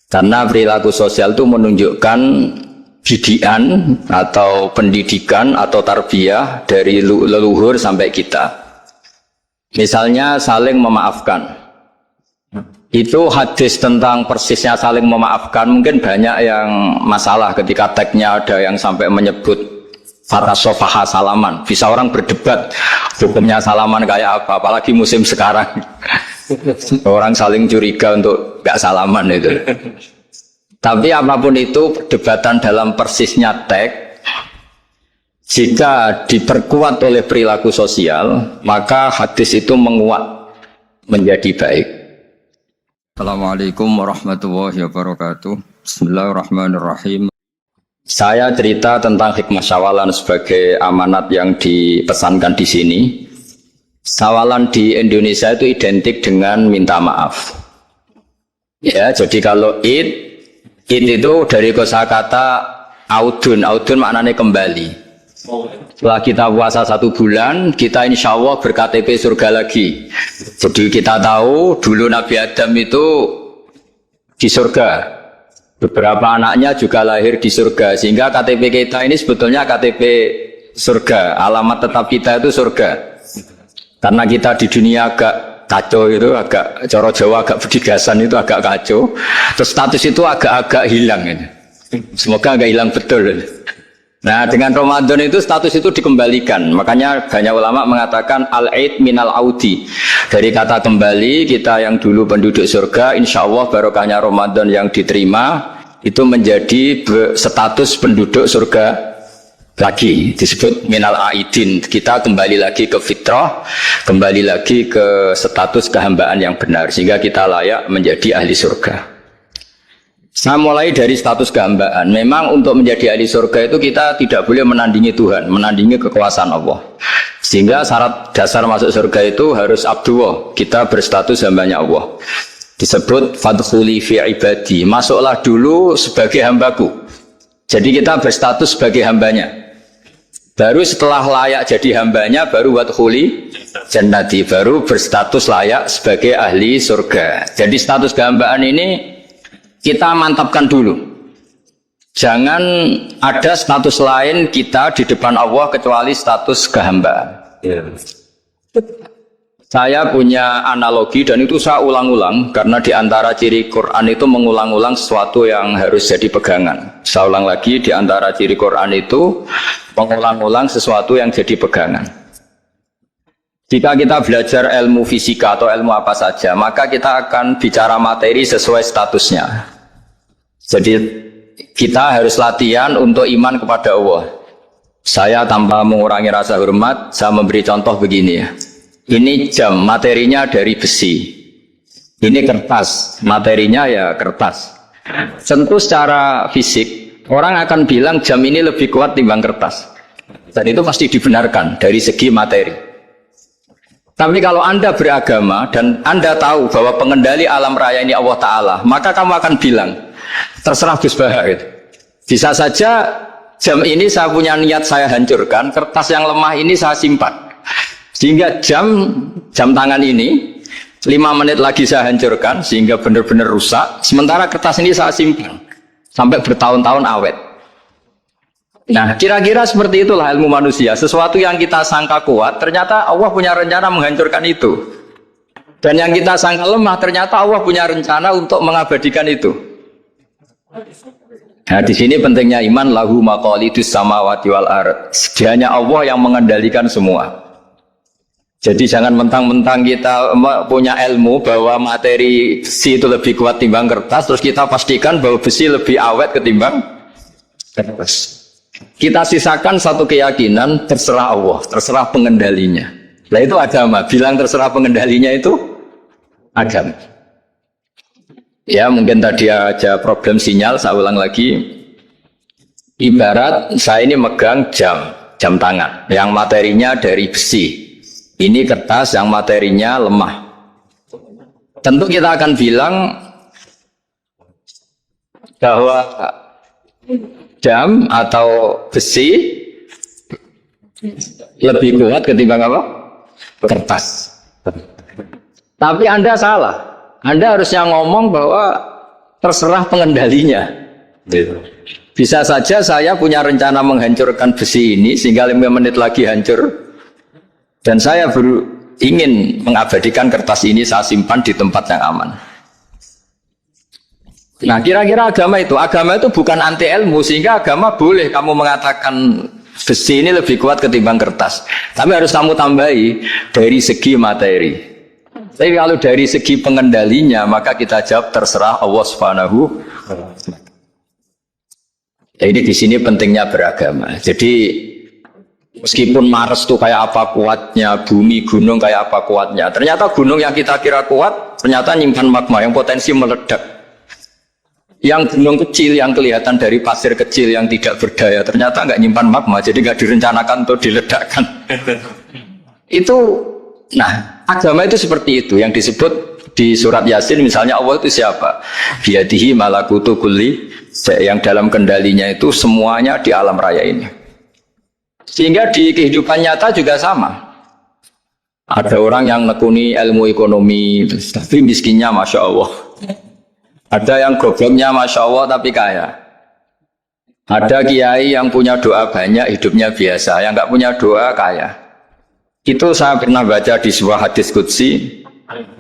Karena perilaku sosial itu menunjukkan didikan atau pendidikan atau tarbiyah dari leluhur sampai kita. Misalnya saling memaafkan. Itu hadis tentang persisnya saling memaafkan mungkin banyak yang masalah ketika teksnya ada yang sampai menyebut fatasofaha salaman. Bisa orang berdebat hukumnya salaman kayak apa, apalagi musim sekarang. Orang saling curiga untuk gak salaman itu. Tapi apapun itu perdebatan dalam persisnya teks, jika diperkuat oleh perilaku sosial, maka hadis itu menguat menjadi baik. Assalamualaikum warahmatullahi wabarakatuh. Bismillahirrahmanirrahim. Saya cerita tentang hikmah syawalan sebagai amanat yang dipesankan di sini. Syawalan di Indonesia itu identik dengan minta maaf. Ya, jadi kalau id itu dari kosakata audun maknanya kembali. Setelah kita puasa 1 bulan, kita insya Allah ber-KTP surga lagi. Jadi kita tahu dulu Nabi Adam itu di surga, beberapa anaknya juga lahir di surga, sehingga KTP kita ini sebetulnya KTP surga, alamat tetap kita itu surga. Karena kita di dunia agak kacau itu, agak coro Jawa, agak berdigasan itu agak kacau. Terus status itu agak-agak hilang ini. Semoga agak hilang betul. Nah, dengan Ramadan itu status itu dikembalikan. Makanya banyak ulama mengatakan al-aid minal audi. Dari kata kembali, kita yang dulu penduduk surga, insya Allah barokahnya Ramadan yang diterima itu menjadi status penduduk surga lagi, disebut minal aidin. Kita kembali lagi ke fitrah, kembali lagi ke status kehambaan yang benar, sehingga kita layak menjadi ahli surga. Saya mulai dari status kehambaan. Memang untuk menjadi ahli surga itu kita tidak boleh menandingi Tuhan, menandingi kekuasaan Allah. Sehingga syarat dasar masuk surga itu harus abdullah, kita berstatus hambanya Allah. Disebut fadkhuli fi ibadi, masuklah dulu sebagai hambaku. Jadi kita berstatus sebagai hambanya. Baru setelah layak jadi hambanya, baru wadkhuli jannati, baru berstatus layak sebagai ahli surga. Jadi status kehambaan ini kita mantapkan dulu. Jangan ada status lain kita di depan Allah kecuali status kehambaan. Saya punya analogi dan itu saya ulang-ulang karena di antara ciri Quran itu mengulang-ulang sesuatu yang harus jadi pegangan. Saya ulang lagi, di antara ciri Quran itu mengulang-ulang sesuatu yang jadi pegangan. Jika kita belajar ilmu fisika atau ilmu apa saja, maka kita akan bicara materi sesuai statusnya. Jadi kita harus latihan untuk iman kepada Allah. Saya tanpa mengurangi rasa hormat, saya memberi contoh begini ya. Ini jam, materinya dari besi. Ini kertas, materinya ya kertas. Tentu secara fisik, orang akan bilang jam ini lebih kuat timbang kertas. Dan itu pasti dibenarkan dari segi materi. Tapi kalau Anda beragama dan Anda tahu bahwa pengendali alam raya ini Allah Ta'ala, maka kamu akan bilang, terserah Gus Baha gitu. Bisa saja jam ini saya punya niat saya hancurkan, kertas yang lemah ini saya simpan. Sehingga jam tangan ini 5 menit lagi saya hancurkan sehingga benar-benar rusak. Sementara kertas ini saya simpan sampai bertahun-tahun awet. Nah, kira-kira seperti itulah ilmu manusia. Sesuatu yang kita sangka kuat, ternyata Allah punya rencana menghancurkan itu. Dan yang kita sangka lemah, ternyata Allah punya rencana untuk mengabadikan itu. Nah, di sini pentingnya iman, lahu maqalidus samawati wal ard. Sedianya Allah yang mengendalikan semua. Jadi jangan mentang-mentang kita punya ilmu bahwa materi besi itu lebih kuat timbang kertas, terus kita pastikan bahwa besi lebih awet ketimbang kertas. Kita sisakan satu keyakinan, terserah Allah, terserah pengendalinya. Nah itu agama, bilang terserah pengendalinya itu agama. Ya mungkin tadi aja problem sinyal, saya ulang lagi. Ibarat saya ini megang jam tangan, yang materinya dari besi. Ini kertas yang materinya lemah. Tentu kita akan bilang bahwa jam atau besi lebih kuat ketimbang apa? Kertas. Tapi Anda salah. Anda harusnya ngomong bahwa terserah pengendalinya. Bisa saja saya punya rencana menghancurkan besi ini sehingga 5 menit lagi hancur, dan saya ingin mengabadikan kertas ini, saya simpan di tempat yang aman. Nah, kira-kira agama itu bukan anti ilmu, sehingga agama boleh kamu mengatakan besi ini lebih kuat ketimbang kertas. Tapi harus kamu tambahi dari segi materi. Tapi kalau dari segi pengendalinya, maka kita jawab terserah Allah Subhanahu wa Ta'ala. Jadi di sini pentingnya beragama. Jadi meskipun Mars itu kayak apa kuatnya, bumi, gunung kayak apa kuatnya, ternyata gunung yang kita kira kuat ternyata nyimpan magma yang potensi meledak. Yang gunung kecil yang kelihatan dari pasir kecil yang tidak berdaya ternyata nggak nyimpan magma, jadi nggak direncanakan untuk diledakkan. Itu, nah agama itu seperti itu yang disebut di surat Yasin misalnya, Allah itu siapa? Biyadihi malakutu kulli, yang dalam kendalinya itu semuanya di alam raya ini. Sehingga di kehidupan nyata juga sama. Ada orang yang nekuni ilmu ekonomi tapi miskinnya Masya Allah. Ada yang gobloknya Masya Allah tapi kaya. Ada kiai yang punya doa banyak hidupnya biasa, yang nggak punya doa kaya. Itu saya pernah baca di sebuah hadis qudsi.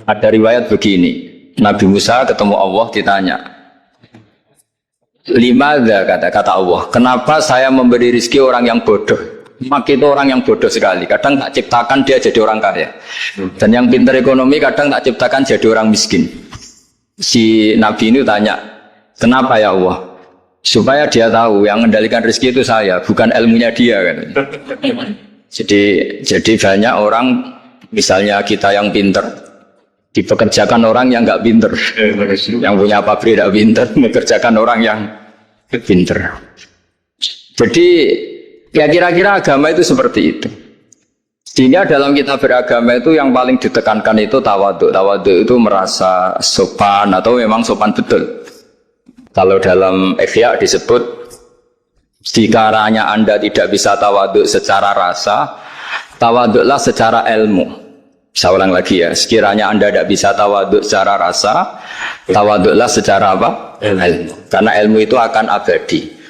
Ada riwayat begini, Nabi Musa ketemu Allah ditanya, limadza, kata Allah, kenapa saya memberi rezeki orang yang bodoh? Maka itu orang yang bodoh sekali. Kadang tak ciptakan dia jadi orang kaya, dan yang pintar ekonomi kadang tak ciptakan jadi orang miskin. Si Nabi ini tanya, kenapa ya Allah? Supaya dia tahu yang mengendalikan rezeki itu saya, bukan ilmunya dia kan. Jadi banyak orang, misalnya kita yang pintar dipekerjakan orang yang nggak pinter, yang punya pabrik tidak pinter, mengerjakan orang yang pinter. Jadi ya kira-kira agama itu seperti itu. Sehingga dalam kita beragama itu yang paling ditekankan itu tawadhu. Tawadhu itu merasa sopan atau memang sopan betul. Kalau dalam Ihya disebut, sekiranya Anda tidak bisa tawadhu secara rasa, tawadhulah secara ilmu. Saya ulang lagi ya, sekiranya Anda tidak bisa tawadhu secara rasa, tawadhulah secara apa? Ilmu. Karena ilmu itu akan abadi.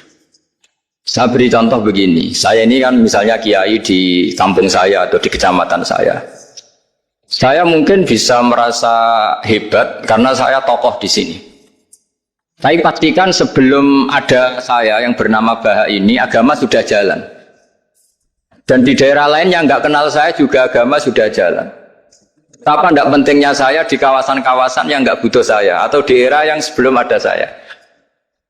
Saya beri contoh begini, saya ini kan misalnya kiai di kampung saya atau di kecamatan saya. Saya mungkin bisa merasa hebat karena saya tokoh di sini. Tapi pastikan sebelum ada saya yang bernama Baha ini, agama sudah jalan. Dan di daerah lain yang nggak kenal saya juga agama sudah jalan. Apa tidak pentingnya saya di kawasan-kawasan yang nggak butuh saya, atau di era yang sebelum ada saya.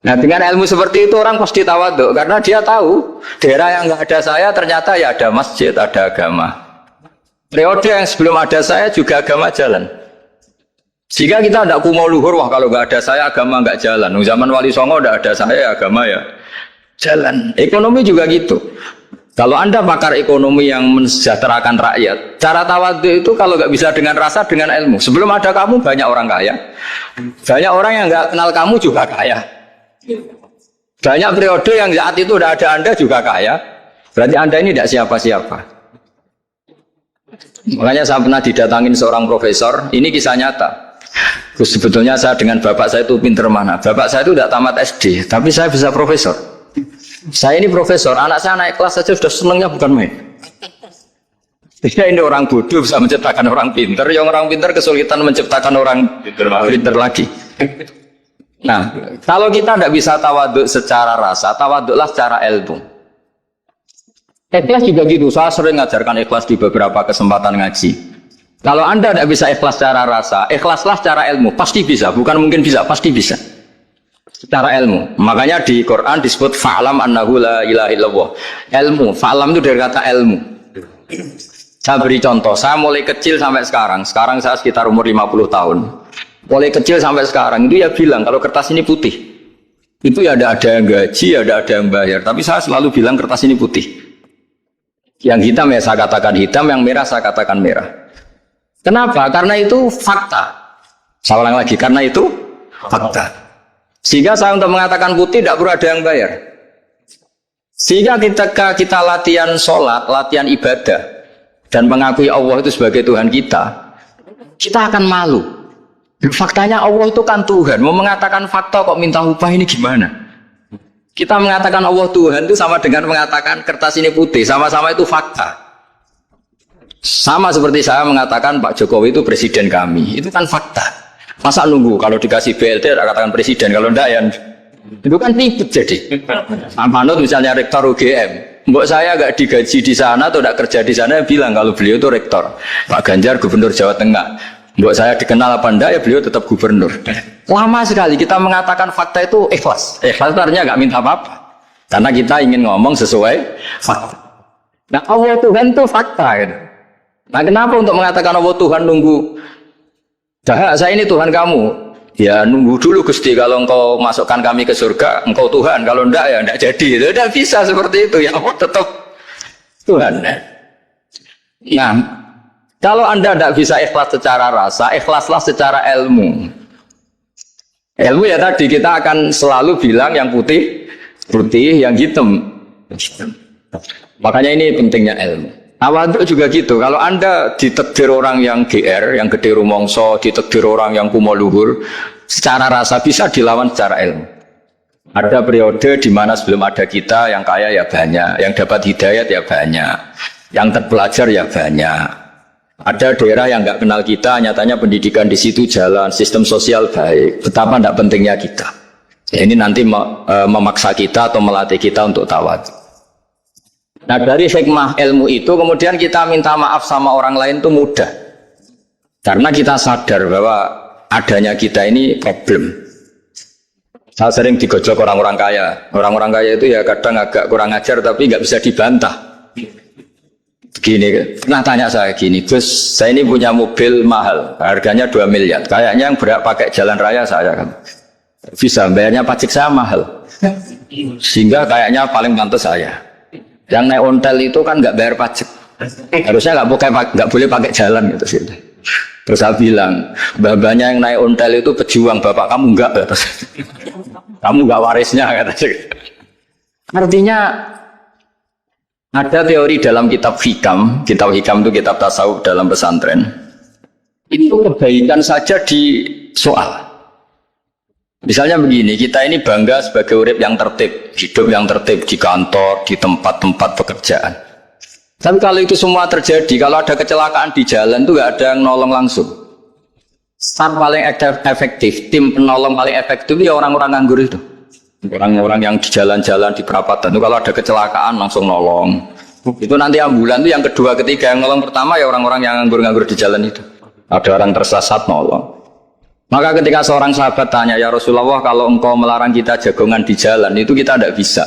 Nah dengan ilmu seperti itu orang pasti tawadhu, karena dia tahu daerah yang nggak ada saya ternyata ya ada masjid, ada agama. Periode yang sebelum ada saya juga agama jalan. Sehingga kita tidak kumo luhur, wah kalau nggak ada saya agama nggak jalan. Zaman Wali Songo tidak ada saya agama ya jalan. Ekonomi juga gitu. Kalau Anda pakar ekonomi yang mensejahterakan rakyat, cara tawadhu itu kalau nggak bisa dengan rasa, dengan ilmu. Sebelum ada kamu banyak orang kaya, banyak orang yang nggak kenal kamu juga kaya. Banyak periode yang saat itu udah ada Anda juga kaya. Berarti Anda ini tidak siapa-siapa. Makanya saya pernah didatangin seorang profesor. Ini kisah nyata. Terus sebetulnya saya dengan bapak saya itu pinter mana. Bapak saya itu tidak tamat SD, tapi saya bisa profesor. Saya ini profesor, anak saya naik kelas saja sudah senangnya bukan main. Jadi ini orang bodoh bisa menciptakan orang pinter, yang orang pinter kesulitan menciptakan orang pinter lagi. Nah, kalau kita tidak bisa tawadhu secara rasa, tawadhulah secara ilmu. Ikhlas juga gitu, saya sering ngajarkan ikhlas di beberapa kesempatan ngaji. Kalau Anda tidak bisa ikhlas secara rasa, ikhlaslah secara ilmu, pasti bisa, bukan mungkin bisa, pasti bisa. Secara ilmu. Makanya di Quran disebut fa'lam annahu la ilaha illallah. Ilmu, fa'lam itu dari kata ilmu. Saya beri contoh, saya mulai kecil sampai sekarang saya sekitar umur 50 tahun. Mulai kecil sampai sekarang itu ya bilang kalau kertas ini putih. Itu ya ada yang gaji, ada yang bayar, tapi saya selalu bilang kertas ini putih. Yang hitam ya saya katakan hitam, yang merah saya katakan merah. Kenapa? Karena itu fakta. Saya ulang lagi, karena itu fakta. Sehingga saya untuk mengatakan putih tidak perlu ada yang bayar. Sehingga ketika kita latihan sholat, latihan ibadah, dan mengakui Allah itu sebagai Tuhan kita, kita akan malu. Faktanya Allah itu kan Tuhan. Mau mengatakan fakta kok minta upah ini gimana? Kita mengatakan Allah Tuhan itu sama dengan mengatakan kertas ini putih. Sama-sama itu fakta. Sama seperti saya mengatakan Pak Jokowi itu presiden kami. Itu kan fakta. Masa nunggu kalau dikasih BLT katakan presiden, kalau enggak ya itu kan ribet jadi. Amanut misalnya rektor UGM. Mbok saya enggak digaji di sana atau enggak kerja di sana bilang kalau beliau itu rektor. Pak Ganjar gubernur Jawa Tengah. Mbok saya dikenal apa enggak ya beliau tetap gubernur. Lama sekali kita mengatakan fakta itu ikhlas. Ikhlas artinya enggak minta apa-apa. Karena kita ingin ngomong sesuai fakta. Nah Allah Tuhan itu fakta gitu. Nah kenapa untuk mengatakan Allah Tuhan nunggu? Saya ini Tuhan kamu. Ya nunggu dulu Gusti, kalau engkau masukkan kami ke surga, engkau Tuhan. Kalau enggak ya enggak jadi. Tidak bisa seperti itu. Ya Allah tetap Tuhan. Nah, kalau Anda tidak bisa ikhlas secara rasa, ikhlaslah secara ilmu. Ilmu ya tadi kita akan selalu bilang yang putih, putih, yang hitam. Makanya ini pentingnya ilmu. Tawadhu juga gitu. Kalau Anda ditakdir orang yang GR, yang gede rumongso, ditakdir orang yang kumo luhur, secara rasa bisa dilawan secara ilmu. Ada periode di mana sebelum ada kita yang kaya ya banyak, yang dapat hidayat ya banyak, yang terpelajar ya banyak. Ada daerah yang nggak kenal kita, nyatanya pendidikan di situ jalan, sistem sosial baik. Betapa tidak pentingnya kita. Ya, ini nanti memaksa kita atau melatih kita untuk tawadhu. Nah dari hikmah ilmu itu kemudian kita minta maaf sama orang lain itu mudah. Karena kita sadar bahwa adanya kita ini problem. Saya sering digojok orang-orang kaya. Orang-orang kaya itu ya kadang agak kurang ajar tapi nggak bisa dibantah. Begini, pernah tanya saya gini, Gus, saya ini punya mobil mahal, harganya 2 miliar. Kayaknya yang berat pakai jalan raya saya kan. Bisa, bayarnya pajak saya mahal. Sehingga kayaknya paling pantas saya. Yang naik ontel itu kan nggak bayar pajak, harusnya nggak boleh pakai jalan gitu sih. Terus saya bilang, babanya yang naik ontel itu pejuang, bapak kamu enggak, kamu nggak warisnya kata. Artinya ada teori dalam kitab hikam itu kitab tasawuf dalam pesantren. Itu kebaikan saja di soal. Misalnya begini, kita ini bangga sebagai urip yang tertib, hidup yang tertib di kantor, di tempat-tempat pekerjaan. Tapi kalau itu semua terjadi, kalau ada kecelakaan di jalan itu nggak ada yang nolong langsung. Start paling efektif, tim penolong paling efektif ya orang-orang nganggur itu. Orang-orang yang di jalan-jalan di perapatan itu kalau ada kecelakaan langsung nolong. Itu nanti ambulan itu yang kedua, ketiga, yang nolong pertama ya orang-orang yang nganggur-nganggur di jalan itu. Ada orang tersesat nolong. Maka ketika seorang sahabat tanya, ya Rasulullah kalau engkau melarang kita jagongan di jalan, itu kita tidak bisa.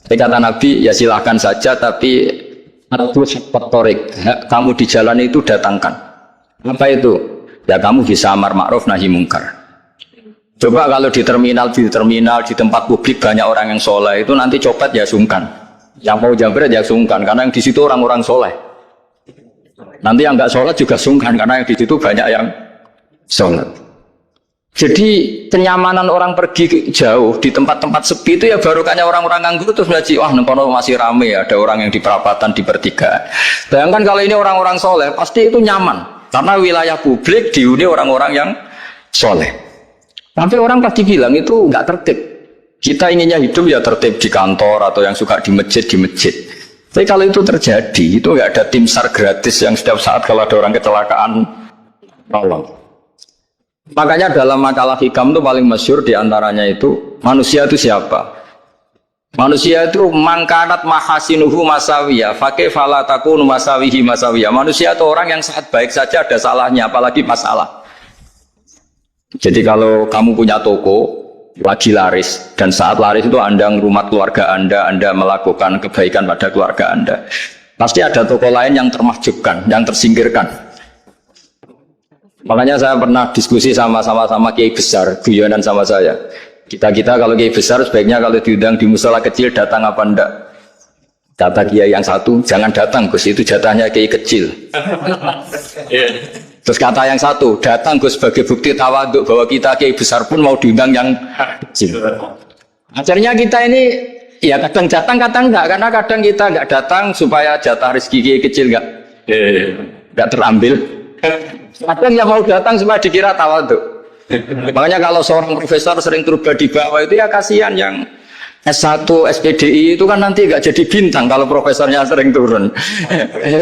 Tapi kata Nabi, ya silahkan saja, tapi kamu di jalan itu datangkan. Apa itu? Ya kamu bisa amar ma'ruf nahi mungkar. Coba kalau di terminal, di tempat publik banyak orang yang soleh, itu nanti copet ya sungkan. Yang mau jambret ya sungkan, karena yang di situ orang-orang soleh. Nanti yang nggak soleh juga sungkan, karena yang di situ banyak yang soleh. Jadi kenyamanan orang pergi jauh di tempat-tempat sepi itu ya barokahnya orang-orang nganggur terus ngaji, wah nengkono masih rame ya, ada orang yang di perapatan di pertigaan. Bayangkan kalau ini orang-orang soleh pasti itu nyaman karena wilayah publik dihuni orang-orang yang soleh. Tapi orang pasti bilang itu nggak tertib. Kita inginnya hidup ya tertib di kantor atau yang suka di masjid di masjid. Tapi kalau itu terjadi itu nggak ada tim SAR gratis yang setiap saat kalau ada orang kecelakaan tolong. Makanya dalam makalah hikam itu paling masyhur diantaranya itu manusia itu siapa? Manusia itu mangkanat mahasinuhu masawiyah, fakih falatakun masawihi masawiyah. Manusia itu orang yang sangat baik saja ada salahnya, apalagi masalah. Jadi kalau kamu punya toko lagi laris dan saat laris itu Anda rumah keluarga Anda melakukan kebaikan pada keluarga Anda, pasti ada toko lain yang termahjubkan, yang tersingkirkan. Makanya saya pernah diskusi sama kiai besar, guyonan sama saya. Kita kalau kiai besar sebaiknya kalau diundang di musola kecil datang apa enggak? Kata kiai yang satu, jangan datang Gus, itu jatahnya kiai kecil. Terus kata yang satu, datang Gus sebagai bukti tawaduk bahwa kita kiai besar pun mau diundang yang kecil. Akhirnya kita ini ya kadang datang kadang enggak, karena kadang kita enggak datang supaya jatah rezeki kiai kecil enggak terambil. Kadang yang mau datang supaya dikira tawaduk. Makanya kalau seorang profesor sering turun di bawah itu ya kasihan yang S1, SPDI itu kan nanti nggak jadi bintang kalau profesornya sering turun.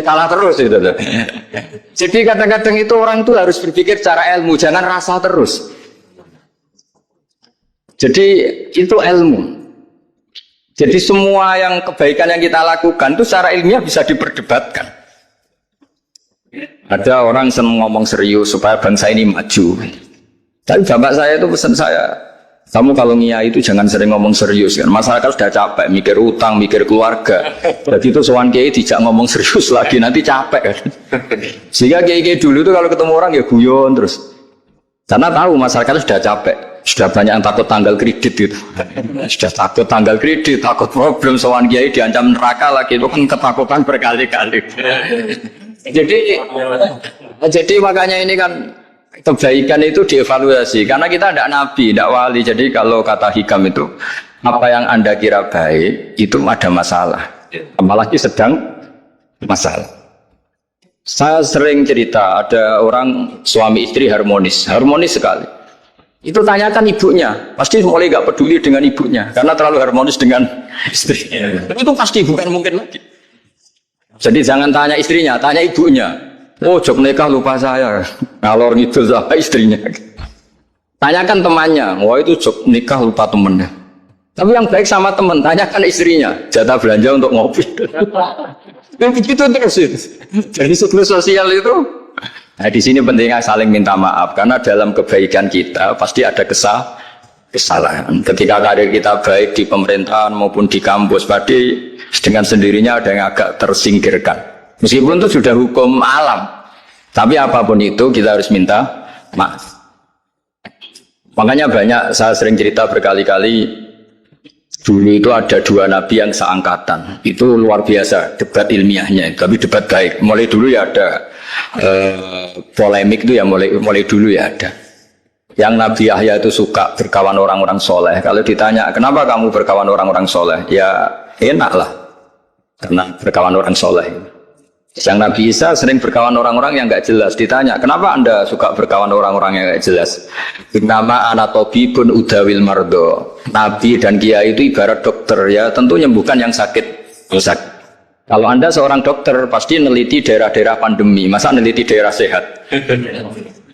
Kalah terus itu. Jadi kadang-kadang itu orang itu harus berpikir secara ilmu, jangan rasa terus. Jadi itu ilmu. Jadi semua yang kebaikan yang kita lakukan itu secara ilmiah bisa diperdebatkan. Ada orang senang ngomong serius supaya bangsa ini maju. Tapi bapak saya itu pesan saya, kamu kalau ngiyai itu jangan sering ngomong serius kan. Masyarakat sudah capek mikir utang, mikir keluarga. Jadi itu sowan kiai tidak ngomong serius lagi nanti capek kan. Sehingga kiai dulu itu kalau ketemu orang ya guyon terus. Karena tahu masyarakat sudah capek, sudah banyak yang takut tanggal kredit gitu. Sudah takut tanggal kredit, takut problem sowan kiai diancam neraka lagi itu kan ketakutan berkali-kali. Jadi makanya ini kan kebaikan itu dievaluasi karena kita tidak nabi, tidak wali. Jadi kalau kata hikam itu apa yang Anda kira baik itu ada masalah, apalagi sedang masalah. Saya sering cerita ada orang suami istri harmonis sekali. Itu tanyakan ibunya, pasti mulai nggak peduli dengan ibunya karena terlalu harmonis dengan istri. Itu pasti bukan mungkin lagi. Jadi jangan tanya istrinya, tanya ibunya. Oh, jok nikah lupa saya, ngalor ngidul sama istrinya. Tanyakan temannya, wah itu jok nikah lupa temennya. Tapi yang baik sama teman, tanyakan istrinya, jatah belanja untuk ngopi. Begitu terus itu. Jadi siklus sosial itu. Nah di sini pentingnya saling minta maaf karena dalam kebaikan kita pasti ada kesalahan. Ketika karir kita baik di pemerintahan maupun di kampus, pasti dengan sendirinya ada yang agak tersingkirkan. Meskipun itu sudah hukum alam, tapi apapun itu kita harus minta maaf. Makanya banyak, saya sering cerita berkali-kali, dulu itu ada dua nabi yang seangkatan. Itu luar biasa debat ilmiahnya, tapi debat baik. Mulai dulu ya ada polemik itu ya mulai dulu ya ada. Yang Nabi Yahya itu suka berkawan orang-orang soleh. Kalau ditanya kenapa kamu berkawan orang-orang soleh, ya enak lah, karena berkawan orang soleh. Yang Nabi Isa sering berkawan orang-orang yang nggak jelas. Ditanya, kenapa Anda suka berkawan orang-orang yang nggak jelas? Nama anatobi pun udawil mardo. Nabi dan kiai itu ibarat dokter ya, tentu menyembuhkan yang sakit. Kalau Anda seorang dokter, pasti neliti daerah-daerah pandemi, masa neliti daerah sehat?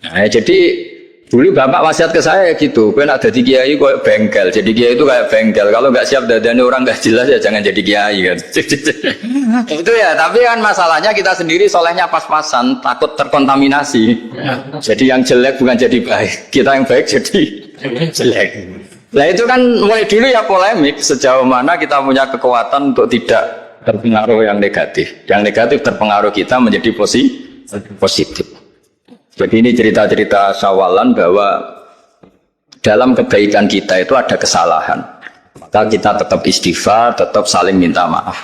Nah, jadi dulu bapak wasiat ke saya gitu, gue nak jadi kiai kayak bengkel. Jadi kiai itu kayak bengkel. Kalau nggak siap dadanya orang nggak jelas ya jangan jadi kiai kan. Itu ya. Tapi kan masalahnya kita sendiri solehnya pas-pasan, takut terkontaminasi. Jadi yang jelek bukan jadi baik, kita yang baik jadi jelek. Nah itu kan mulai dulu ya polemik sejauh mana kita punya kekuatan untuk tidak terpengaruh yang negatif. Yang negatif terpengaruh kita menjadi positif. Jadi ini cerita-cerita Syawalan bahwa dalam kebaikan kita itu ada kesalahan. Maka kita tetap istighfar, tetap saling minta maaf.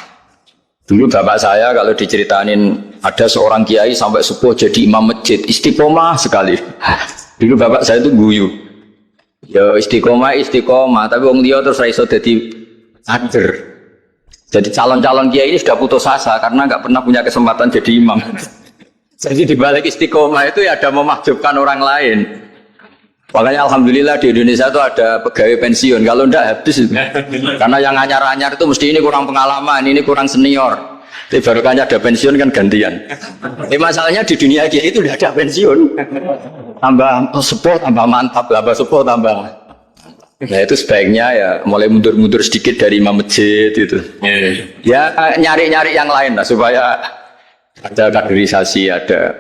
Dulu bapak saya kalau diceritain ada seorang kiai sampai subuh jadi imam masjid, istiqomah sekali. Dulu bapak saya itu guyu. Ya istiqomah, tapi wong liya terus iso dadi kader. Jadi calon-calon kiai ini sudah putus asa karena nggak pernah punya kesempatan jadi imam. Jadi di balik istiqomah itu ya ada memakjubkan orang lain. Makanya alhamdulillah di Indonesia itu ada pegawai pensiun. Kalau enggak habis itu. Karena yang anyar-anyar itu mesti ini kurang pengalaman, ini kurang senior. Tapi baru kan ada pensiun kan gantian. Tapi masalahnya di dunia kiai itu udah ada pensiun. Tambah sepuh, tambah mantap, tambah sepuh, tambah. Nah itu sebaiknya ya mulai mundur-mundur sedikit dari imam masjid itu. Ya nyari-nyari yang lain lah supaya ada kaderisasi, ada.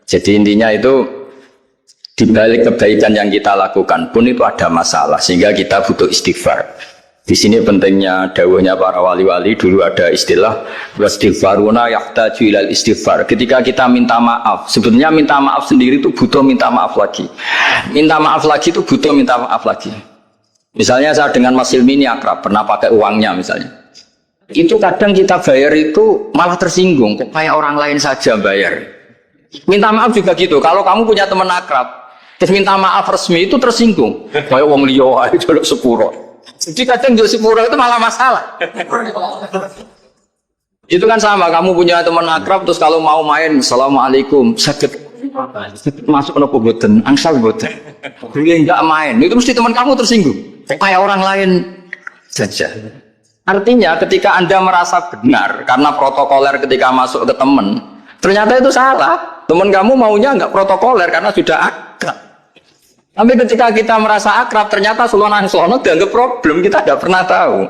Jadi intinya itu di balik kebaikan yang kita lakukan pun itu ada masalah sehingga kita butuh istighfar. Di sini pentingnya dawuhnya para wali-wali. Dulu ada istilah wastighfaruna yahtaju ilal istighfar. Ketika kita minta maaf, sebetulnya minta maaf sendiri itu butuh minta maaf lagi. Minta maaf lagi itu butuh minta maaf lagi. Misalnya saya dengan Mas Hilmi ini akrab, pernah pakai uangnya misalnya. Itu kadang kita bayar itu malah tersinggung, kok kayak orang lain saja bayar. Minta maaf juga gitu, kalau kamu punya teman akrab terus minta maaf resmi itu tersinggung, kayak wong liya ae jaluk sepuro. Jadi kadang jaluk sepuro itu malah masalah. Itu kan sama, kamu punya teman akrab terus kalau mau main assalamualaikum sakit Masuk nopo boten, angsal boten. Dia enggak main. Itu mesti teman kamu tersinggung. Kayak orang lain saja. Artinya ketika Anda merasa benar karena protokoler ketika masuk ke teman, ternyata itu salah. Teman kamu maunya enggak protokoler karena sudah akrab. Tapi ketika kita merasa akrab, ternyata selono dianggap problem, kita tidak pernah tahu.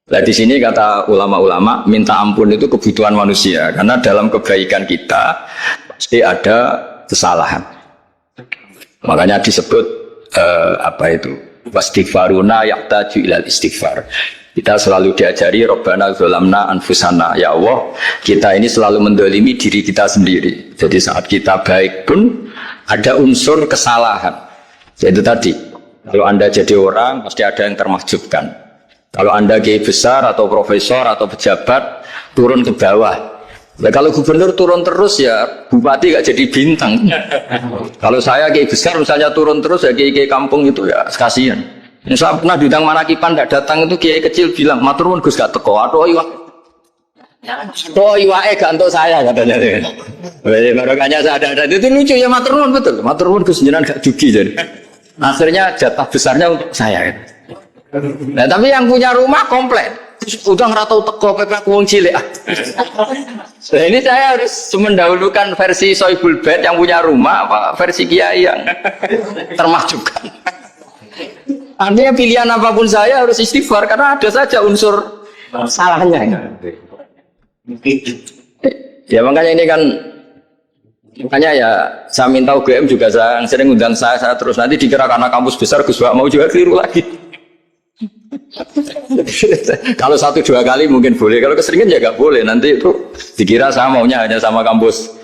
Nah di sini kata ulama-ulama, minta ampun itu kebutuhan manusia karena dalam kebaikan kita pasti ada kesalahan. Makanya disebut wastighfaruna yaqtaju ilal istighfar. Kita selalu diajari Rabbana dzalamna anfusana, ya Allah kita ini selalu mendolimi diri kita sendiri. Jadi saat kita baik pun ada unsur kesalahan. Yaitu tadi, kalau Anda jadi orang pasti ada yang termakjubkan. Kalau Anda kiai besar atau profesor atau pejabat turun ke bawah. Ya, kalau gubernur turun terus ya bupati gak jadi bintang. Kalau saya kiai besar misalnya turun terus ya kiai kampung itu ya kasihan. Saya pernah diundang Manakipan tidak datang itu kiai kecil bilang matur nuwun Gus gak teko. Aduh iwake gak untuk saya katanya. Makanya saya ada itu lucu ya matur nuwun betul. Matur nuwun Gus jenengan gak dugi jadi. Akhirnya jatah besarnya untuk saya. Nah, tapi yang punya rumah komplain. Udah nggak tahu teko pepek wong cilik. Nah, ini saya harus mendahulukan versi Soibul Bait yang punya rumah apa versi Kiai yang termakjubkan. Artinya pilihan apapun saya harus istighfar karena ada saja unsur salahnya. Ya makanya ini kan makanya ya saya minta UGM juga saya sering undang saya terus nanti dikira karena kampus besar Gus Wak mau juga keliru lagi. Kalau 1-2 kali mungkin boleh, kalau keseringan ya nggak boleh. Nanti itu dikira saya maunya hanya sama kampus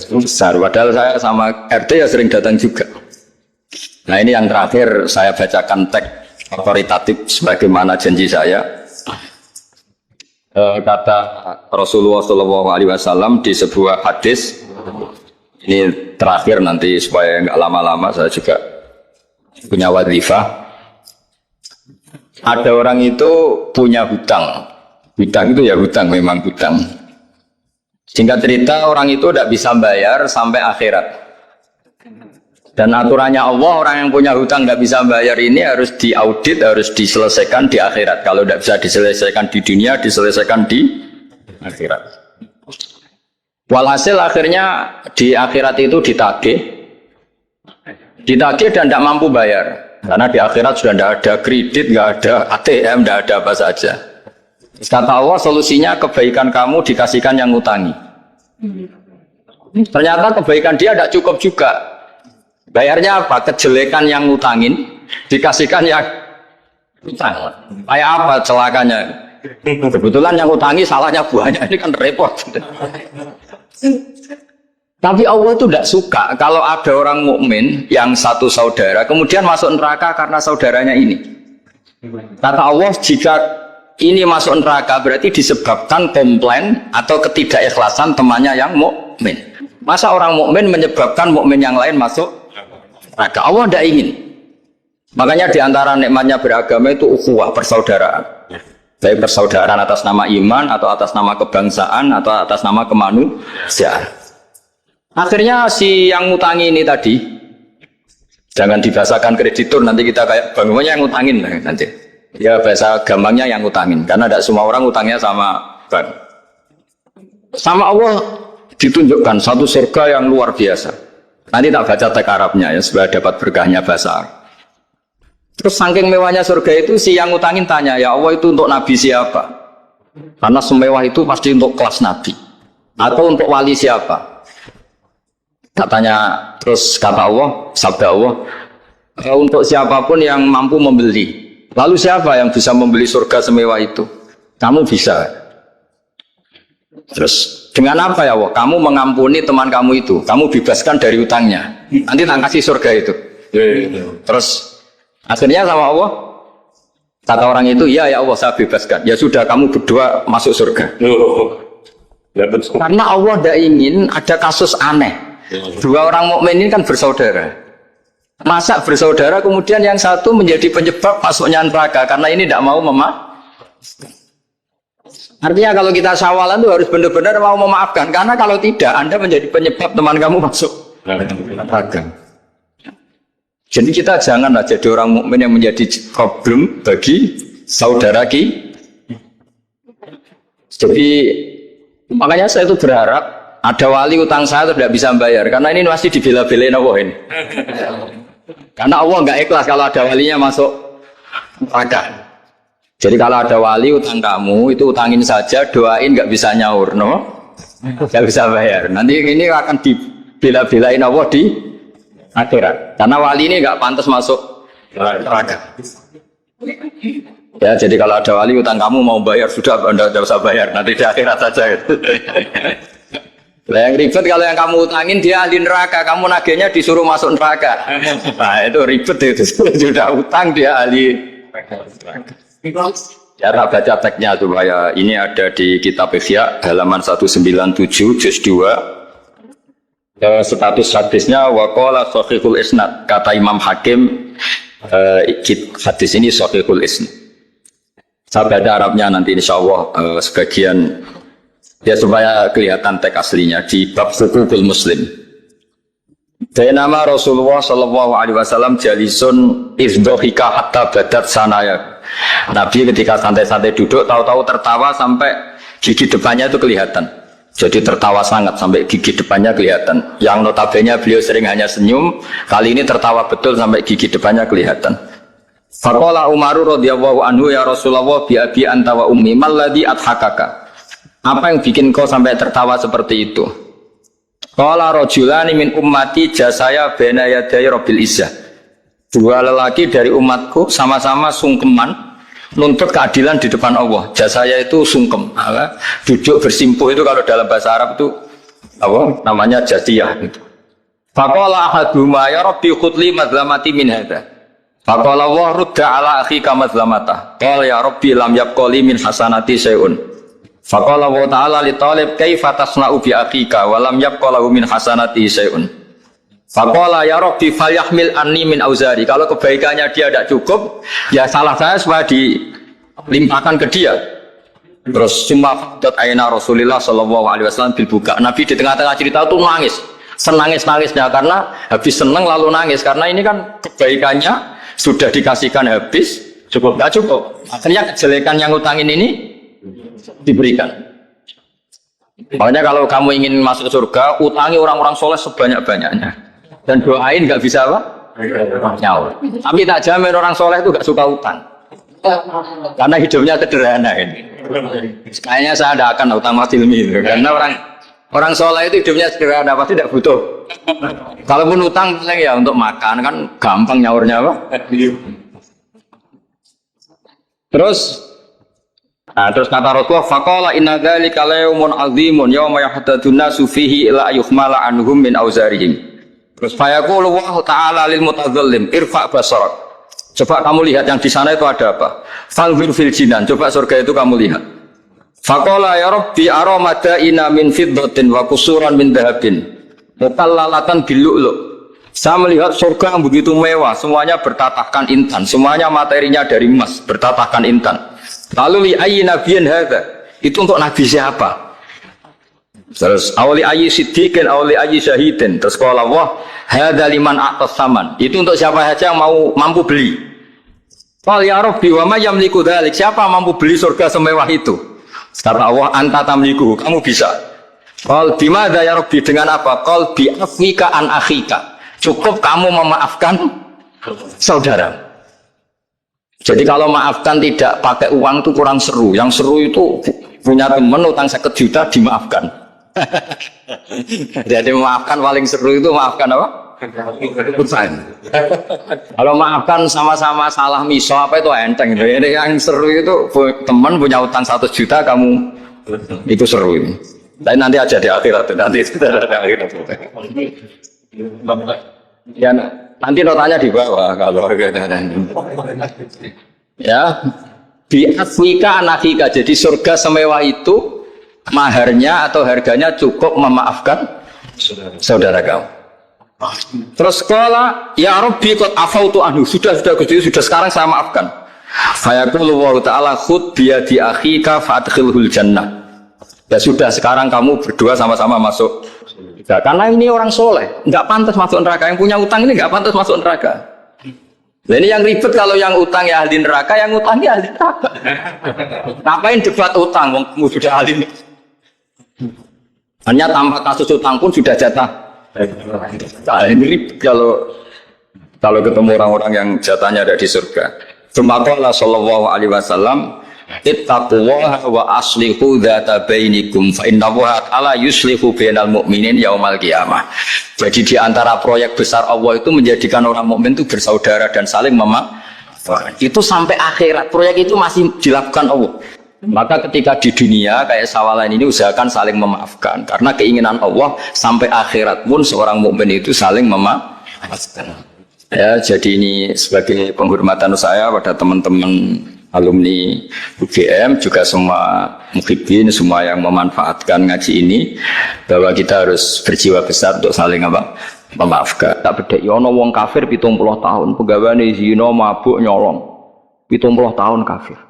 besar, padahal saya sama RT ya sering datang juga. Nah ini yang terakhir saya bacakan teks otoritatif sebagaimana janji saya. Kata Rasulullah SAW di sebuah hadis. Ini terakhir nanti supaya nggak lama-lama saya juga punya wadhifah. Ada orang itu punya hutang. Hutang itu ya hutang, memang hutang. Singkat cerita orang itu tidak bisa bayar sampai akhirat. Dan aturannya Allah orang yang punya hutang tidak bisa bayar ini harus diaudit, harus diselesaikan di akhirat. Kalau tidak bisa diselesaikan di dunia, diselesaikan di akhirat. Walhasil akhirnya di akhirat itu ditagih dan tidak mampu bayar. Karena di akhirat sudah tidak ada kredit, tidak ada ATM, tidak ada apa saja. Kata Allah solusinya kebaikan kamu dikasihkan yang ngutangi. Ternyata kebaikan dia tidak cukup juga. Bayarnya apa? Kejelekan yang ngutangin dikasihkan yang utang. Kayak apa celakanya? Kebetulan yang ngutangi salahnya banyak, ini kan repot. Tapi Allah itu tidak suka kalau ada orang mukmin yang satu saudara kemudian masuk neraka karena saudaranya ini. Kata Allah jika ini masuk neraka berarti disebabkan komplain atau ketidakikhlasan temannya yang mukmin. Masa orang mukmin menyebabkan mukmin yang lain masuk neraka? Allah tidak ingin. Makanya diantara nikmatnya beragama itu ukhuwah, persaudaraan. Baik persaudaraan atas nama iman atau atas nama kebangsaan atau atas nama kemanusiaan. Akhirnya si yang ngutangi ini tadi, jangan dibahasakan kreditur, nanti kita kayak bagaimana yang ngutangin nanti. Ya bahasa gampangnya yang ngutangin, karena tidak semua orang ngutangnya sama bank. Sama Allah ditunjukkan satu surga yang luar biasa. Nanti tak baca teks Arabnya ya, supaya dapat berkahnya bahasa Arab. Terus saking mewahnya surga itu, si yang ngutangin tanya, ya Allah itu untuk nabi siapa? Karena semewah itu pasti untuk kelas nabi. Atau untuk wali siapa? Katanya, terus kata Allah, sabda Allah, untuk siapapun yang mampu membeli. Lalu siapa yang bisa membeli surga semewah itu? Kamu bisa. Terus, dengan apa ya Allah? Kamu mengampuni teman kamu itu, kamu bebaskan dari utangnya. Nanti tak kasih surga itu. Terus, akhirnya sama Allah, kata orang itu, ya Allah saya bebaskan. Ya sudah, kamu berdua masuk surga. Karena Allah tidak ingin ada kasus aneh. Dua orang mukmin ini kan bersaudara. Masa bersaudara kemudian yang satu menjadi penyebab masuknya neraka karena ini tidak mau Artinya kalau kita syawalan itu harus benar-benar mau memaafkan. Karena kalau tidak, Anda menjadi penyebab teman kamu masuk neraka. Jadi kita janganlah jadi orang mukmin yang menjadi problem bagi saudara kita. Jadi makanya saya itu berharap ada wali utang saya itu tidak bisa bayar. Karena ini masih dibela-belain Allah ini. Karena Allah nggak ikhlas kalau ada walinya masuk neraka. Jadi kalau ada wali utang kamu itu utangin saja, doain nggak bisa nyaur, no? Nggak bisa bayar. Nanti ini akan dibela-belain Allah di akhirat. Karena wali ini nggak pantas masuk neraka. Ya, jadi kalau ada wali utang kamu mau bayar sudah, Anda nggak usah bayar. Nanti di akhirat saja. Nah, yang ribet kalau yang kamu utangin dia ahli neraka, kamu nagihnya disuruh masuk neraka. Nah itu ribet itu. Sudah utang dia ahli neraka. Cara baca teksnya supaya ini ada di kitab Ihya halaman 197 juz 2. Status hadisnya waqala sahihul isnad, kata Imam Hakim hadis ini sahihul isnad. Saya baca Arabnya nanti insyaallah sebagian ya supaya kelihatan teks aslinya di bab hukukul muslim. Nama Rasulullah sallallahu alaihi wasallam jalisun izdhika hatta badat sanaya. Nabi ketika santai-santai duduk tahu-tahu tertawa sampai gigi depannya itu kelihatan. Jadi tertawa sangat sampai gigi depannya kelihatan. Yang notabene beliau sering hanya senyum, kali ini tertawa betul sampai gigi depannya kelihatan. Faqala Umar radhiyallahu anhu ya Rasulullah bi abi anta wa ummi mal ladzi adhakaka. Apa yang bikin kau sampai tertawa seperti itu? Qala rajulani min ummati jasaya baina yaday rabbil izzah. Dua lelaki dari umatku sama-sama sungkeman nuntut keadilan di depan Allah. Jasaya itu sungkem, duduk bersimpuh itu kalau dalam bahasa Arab itu apa namanya jasiyah gitu. Faqala ahaduma ya rabbi khudli madlamati min hadza. Faqala wa rudda ala akhika madlamata. Qala ya rabbi lam yabqali min hasanati syai'un. Faqala wa ta'ala li talib kaifa tasna'u bi akhika wa lam yabqalahu min hasanati syai'un. Faqala ya rabbi falyahmil anni min auzari. Kalau kebaikannya dia tidak cukup, ya salah saya supaya dilimpahkan ke dia. Terus summa faqat aina Rasulullah sallallahu alaihi wasallam bil buka. Nabi di tengah-tengah cerita itu nangis. Senangis-nangisnya karena habis senang lalu nangis karena ini kan kebaikannya sudah dikasihkan habis, cukup enggak cukup. Akhirnya kejelekan yang utangin ini diberikan. Makanya kalau kamu ingin masuk surga, utangi orang-orang soleh sebanyak-banyaknya. Dan doain nggak bisa apa? Nyawa. Tapi tak jamin orang soleh itu nggak suka utang. Karena hidupnya sederhana ini. Kayaknya saya tidak akan utang mas ilmi itu. Karena orang soleh itu hidupnya sederhana, pasti tidak butuh. Kalaupun utang ya untuk makan kan gampang nyaurnya apa? Terus kata Rasulullah, faqala inna dzalika yaumun azimun yauma yahtadun nasu fihi ila yuhmala anhum min auzarihim. Terus fayaqulu wa ta'ala lil mutadzallim irfa basarak. Coba kamu lihat yang di sana itu ada apa? Falhir fil jinan. Coba surga itu kamu lihat. Faqala ya rabbi ara madaina min fiddatin wa qusuran min dhahabin mukallalatan bil lu'lu'. Saya melihat surga yang begitu mewah, semuanya bertatahkan intan, semuanya materinya dari emas, bertatahkan intan. Lalu li ayyi nabiyyin hadza? Itu untuk nabi siapa? Terus awli ayyi siddiqin awli ayyi syahidin. Terus qala Allah hadza liman a'tas saman. Itu untuk siapa saja yang mampu beli. Qal ya rabbi wa may yamliku dzalik? Siapa mampu beli surga semewah itu? Kata Allah anta tamliku, kamu bisa. Qal bimadza ya rabbi, dengan apa? Qal bi afwika an akhika. Cukup kamu memaafkan saudara. Jadi kalau maafkan tidak pakai uang itu kurang seru. Yang seru itu punya teman utang 50 juta dimaafkan. Jadi memaafkan paling seru itu maafkan apa? Utang. Kalau maafkan sama-sama salah miso apa itu enteng. Jadi yang seru itu teman punya utang 100 juta kamu itu seru. Tapi nanti aja di akhirat nanti di akhirat. Ya nanti notanya di bawah kalau ya bi afwika anakika. Jadi surga semewah itu maharnya atau harganya cukup memaafkan saudara kamu. Terus kala ya Rabbi qad afautu anhu, sudah sekarang saya maafkan. Fayaqulu wa ta'ala khud biyadi akhika fa'adkhilhul jannah. Ya sudah, sekarang kamu berdua sama-sama masuk. Ya, karena ini orang soleh, nggak pantas masuk neraka. Yang punya utang ini nggak pantas masuk neraka. Nah, ini yang ribet kalau yang utang ya ahli neraka, yang utang ya ahli neraka. Ngapain debat utang? Wong sudah ahli. Hanya tanpa kasus utang pun sudah jatah. Nah, ini ribet kalau ketemu orang-orang yang jatahnya ada di surga. Qala sallallahu alaihi wasallam, ittaqullaha wa aslihu dzata bainikum fa innallaha ta'ala yuslihu bainal mu'minin yaumal qiyamah. Jadi di antara proyek besar Allah itu menjadikan orang mukmin itu bersaudara dan saling memaafkan. Itu sampai akhirat proyek itu masih dilakukan Allah. Maka ketika di dunia kayak sawalan ini usahakan saling memaafkan karena keinginan Allah sampai akhirat pun seorang mukmin itu saling memaafkan. Ya, jadi ini sebagai penghormatan saya pada teman-teman alumni UGM, juga semua muhibbin, semua yang memanfaatkan ngaji ini, bahwa kita harus berjiwa besar untuk saling memaafkan. Tak beda, yono wong kafir 70 tahun, pegawai zina mabuk nyolong 70 tahun kafir.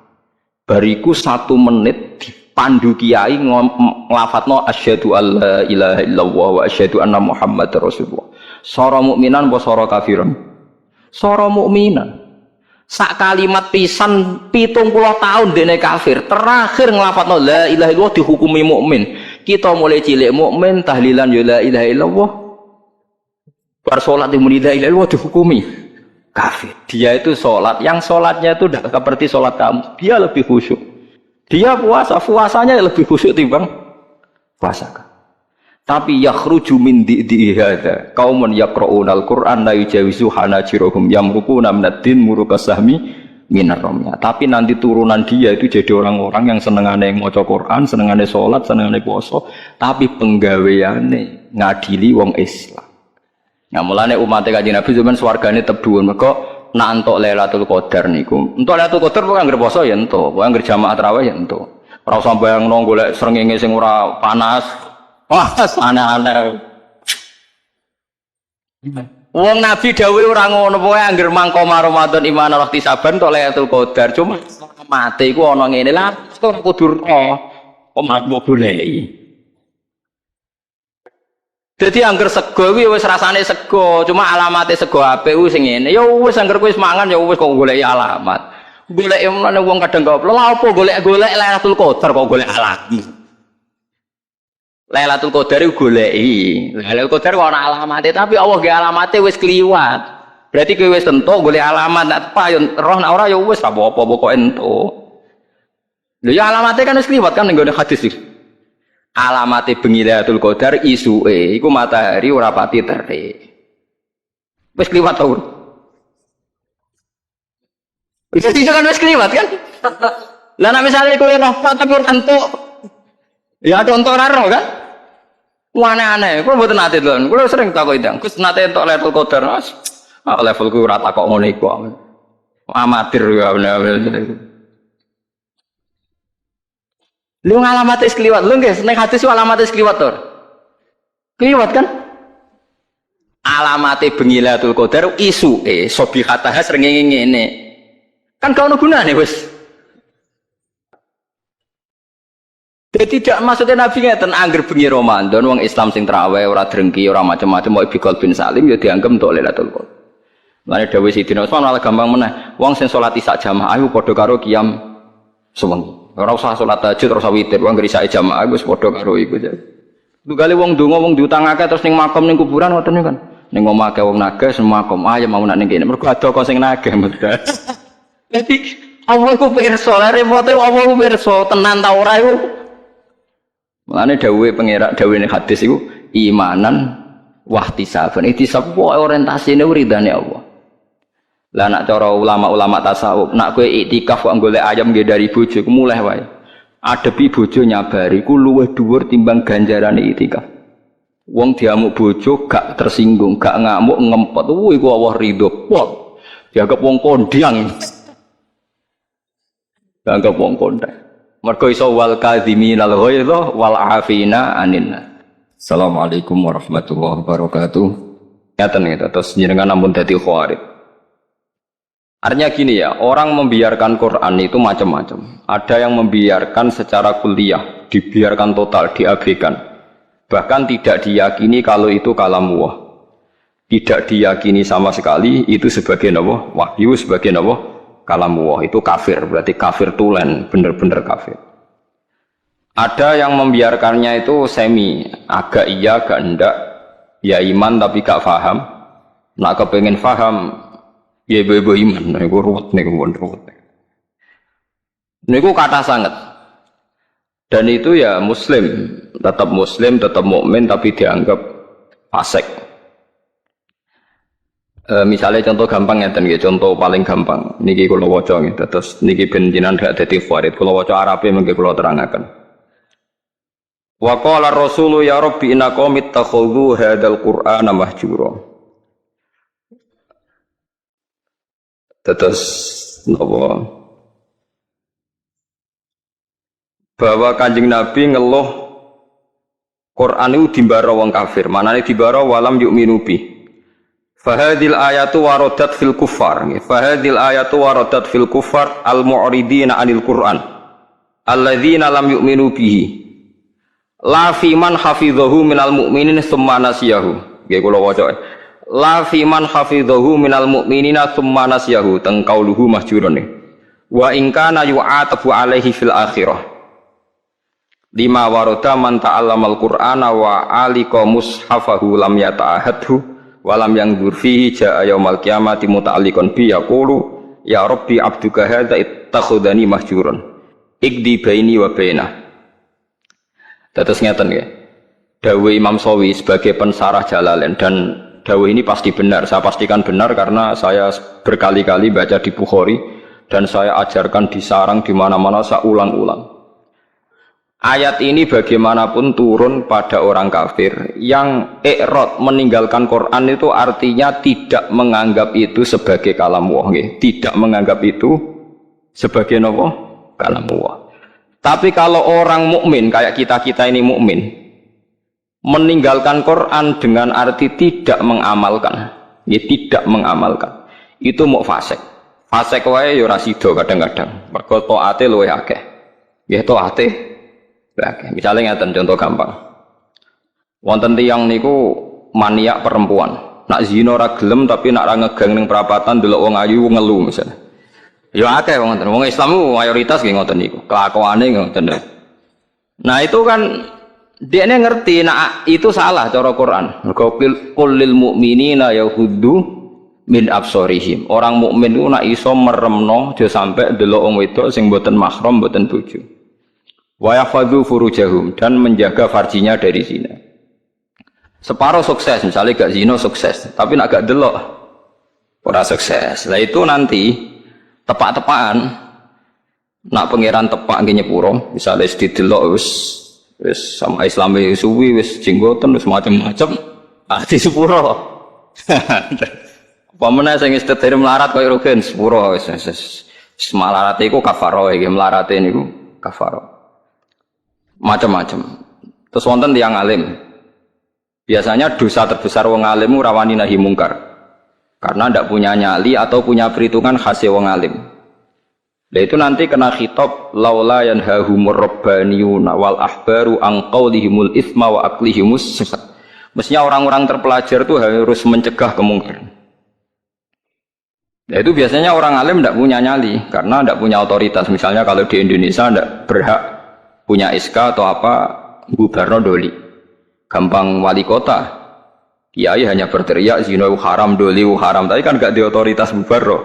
Bariku 1 menit dipandu kiai nglafatno asyhadu alla ilaha illallah wa asyhadu anna muhammadar rasulullah. Sora mukminan apa sora kafiran? Sora mukminan. Sak kalimat pisan 70 tahun dene kafir, terakhir nglafatno la ilaha illallah dihukumi mukmin. Kita mulai cilik mukmin tahlilan ya la ilaha illallah. Bar salat muni la ilaha illallah dihukumi kafir. Dia itu salat, yang salatnya itu tidak seperti salat kamu. Dia lebih khusyuk. Dia puasanya lebih khusyuk timbang puasa. Tapi yakhruju min di'i hadza qaumun yaqra'unal qur'an la yujawizu hanajirahum yamruquna minad-din murukasahmi minar ramya. Tapi nanti turunan dia itu jadi orang-orang yang senengane maca Quran, senengane salat, senengane puasa, tapi penggaweane ngadili wong Islam. Nah, mulane umat Kanjeng Nabi zaman swargane tep dhuwur mergo nak entuk Lailatul Qadar niku. Entuk Lailatul Qadar kok anggere poso ya entuk, kok anggere jamaah tarawih ya entuk. Ora usah bayangno golek srengenge sing ora panas. Wah, aneh-aneh. Wong Nabi dawuh ora ngono, pokoke anggere mangko Ramadan iman Allah tisaban tok Lailatul Qadar. Cuma mate iku ana ngene lah, ora kudu kok mbok goleki. Dadi anggere sego kuwi wis rasane sego, cuma alamate sego apik ku sing ngene. Ya wis anggere kowe wis mangan ya wis kok goleki alamat. Goleki wong kadang kok lha apa golek-golek Lailatul Qadar kok golek alamat. Lailatul Qadar iku goleki. Lailatul Qadar kok ana alamate, tapi Allah nggih alamate wis kliwat. Berarti kowe wis entuk golek alamat nak apa yo roh nak ora yo wis ra apa-apa pokoke entuk. Lho ya alamate kan wis kliwat kan ning gone hadis iki. Alamate bengi Lailatul Qadar isuke iku matahari ora pati terik. Wis kliwat to. Wis kan wis kliwat kan? Lah nek misale kowe roh tapi ora entuk. Ya contoh raro kan? Aneh-aneh, kula mboten nate lho. Kula sering takoki ndang, Gus nate entuk level Qadar, Mas. Levelku ora takok ngono iku. Amatir ya bener. Lu ngalamate wis kliwat. Lho nggih, nek hadis alamate wis kliwat to. Kliwat kan? Alamate bengi Lailatul Qadar isuke sobihataha srengenge ngene. Kan gak ono gunane wis. Jadi tidak maksudnya Nabi ngeten angger bengi Ramadan wong Islam sing traweh ora drengki ora macam-macam mau bikol bin Salim ya dianggap untuk Lailatul Qadar. Mane dawuh Sidina Utsman malah gampang meneh. Wong sing salat isya jamaah iku padha karo qiyam sewengi. Ora usah salat tahajud ora usah witir, wong isya jamaah wis padha karo iku. Tugale wong donga wong diutangake terus ning makam ning kuburan ngoten kan. Ning omah akeh wong nagih semua makam ayo mau nak ning kene. Mergo ada kok sing nagih medhas. Dadi Allah ku pirsa, remote Allah ku pirsa tenan ta ora iku. Mulane dawuhe pengerak dawuhe hadis iku imanan wahtisaban. Ihtisab wae orientasine ridane Allah. Lah nak cara ulama-ulama tasawuf, nak kowe iktikaf kok golek ayam nggih dari bojo ku mulih wae. Adepi bojo nyabari ku luwih dhuwur timbang ganjarane iktikaf. Wong diamuk bojo gak tersinggung, gak ngamuk ngempet. Iku Allah ridho. Wah, dianggap wong kondang. Dianggap wong kondang. Mergo iso wal kadhiminal ghaidha wal afina anin. Assalamualaikum warahmatullahi wabarakatuh. Ngaten iki terus jenengan ampun dadi khawarij. Artinya gini ya, orang membiarkan Quran itu macam-macam. Ada yang membiarkan secara kuliah, dibiarkan total, diabaikan. Bahkan tidak diyakini kalau itu kalamullah. Tidak diyakini sama sekali itu sebagai nawa wahyu, sebagai nawa kalamullah. Itu kafir, berarti kafir tulen, bener-bener kafir. Ada yang membiarkannya itu semi, agak iya, agak enggak. Ya iman tapi gak faham. Nak kepengen faham, ya ibu iman. Nah, itu ruwet nih, ruwet. Ini kata sangat. Dan itu ya muslim, tetap mukmin tapi dianggap fasik. Misalnya contoh gampang ya, contoh paling gampang. Niki kula waca gitu. Terus niki ben jenengan gak dadi farid. Kula waca Arabe mengke kula terangaken. Wa qala rasulu ya rabbi inna qaumi ittakhadhu hadzal qur'ana mahjura. Terus napa? Bahwa Kanjeng Nabi ngeluh Quran itu dimbaro wong kafir. Manane dimbaro walam yu'minu bi. Fahadil ayatu waradat fil kuffar. Fahadil ayatu waradat fil kuffar al-mu'ridina 'anil Qur'an. Alladzina lam yu'minu bihi. La fi man hafidhahu minal mu'minin tsumma nasiyahu. Nggih kula waca. La fi man hafidhahu minal mu'minina tsumma nasiyahu. Teng qauluhu mahjurun. Wa in kana yu'atabu alaihi fil akhirah. Lima warada man ta'allamal Qur'ana wa alika mushafahu lam yata'ahadhu wa lam yanzur fihi ja'a yaumal qiyamati muta'alliqan bi yaqulu ya rabbi abduka hadza ittakhadhani mahjuran ikdi baini wa bainah. Terus ngeten nggih. Dawuh Imam Sawi sebagai pensarah Jalalain, dan dawuh ini pasti benar, saya pastikan benar karena saya berkali-kali baca di Bukhari dan saya ajarkan di sarang di mana-mana, saya ulang-ulang. Ayat ini bagaimanapun turun pada orang kafir yang i'rad meninggalkan Quran itu artinya tidak menganggap itu sebagai kalamullah, tidak menganggap itu sebagai apa? Kalamullah. Tapi kalau orang mukmin kayak kita ini mukmin meninggalkan Quran dengan arti tidak mengamalkan, tidak mengamalkan, itu mau fasik. Fasik wae ya ora sida kadang-kadang. Mergo taate luwih akeh. Nggih taate. Misalnya ngeten contoh gampang. Wonten tiyang niku maniak perempuan. Nak zina ora gelem tapi nak ra ngegang ning perapatan delok wong ayu ngelu misalnya. Ya akeh wong ngoten. Wong Islam mayoritas nggih ngoten niku. Kelakuane ngoten. Nah itu kan dia ngerti nak itu salah cara Quran. Mergo qul lil mu'minina yaghuddu min absarihim. Orang mukmin itu nak iso meremno aja sampai delok wong wedok sing mboten mahram, mboten bojo. Wa yahfadzu furujahum, dan menjaga farjinya dari zina. Separuh sukses, misalnya gak zina sukses, tapi nak gak delok ora sukses. Lah itu nanti tepak-tepakan nak pangeran tepak nggih nyepuro, misalnya didelok wis sama Islami suwi wis jenggoten wis macam-macam, di sepuro. Apa meneh sing istedher melarat koyo rugen sepuro wis melarat iku kafaro iki, melarat niku kafaro. Macam-macam. Terus wonten tiyang alim. Biasanya dosa terbesar wong alim rawani nahi mungkar. Karena ndak punya nyali atau punya perhitungan khas wong alim. Nah itu nanti kena khitab laula yanhahumur rabbaniyuna wal ahbaru an qaulihimul itsma wa aqlihimus sifat. Mestinya orang-orang terpelajar itu harus mencegah kemungkaran. Nah itu biasanya orang alim ndak punya nyali karena ndak punya otoritas. Misalnya kalau di Indonesia ndak berhak punya SK atau apa, Bubarno doli gampang wali kota kiai hanya berteriak zina haram, doli haram, tapi kan gak di otoritas Bubarno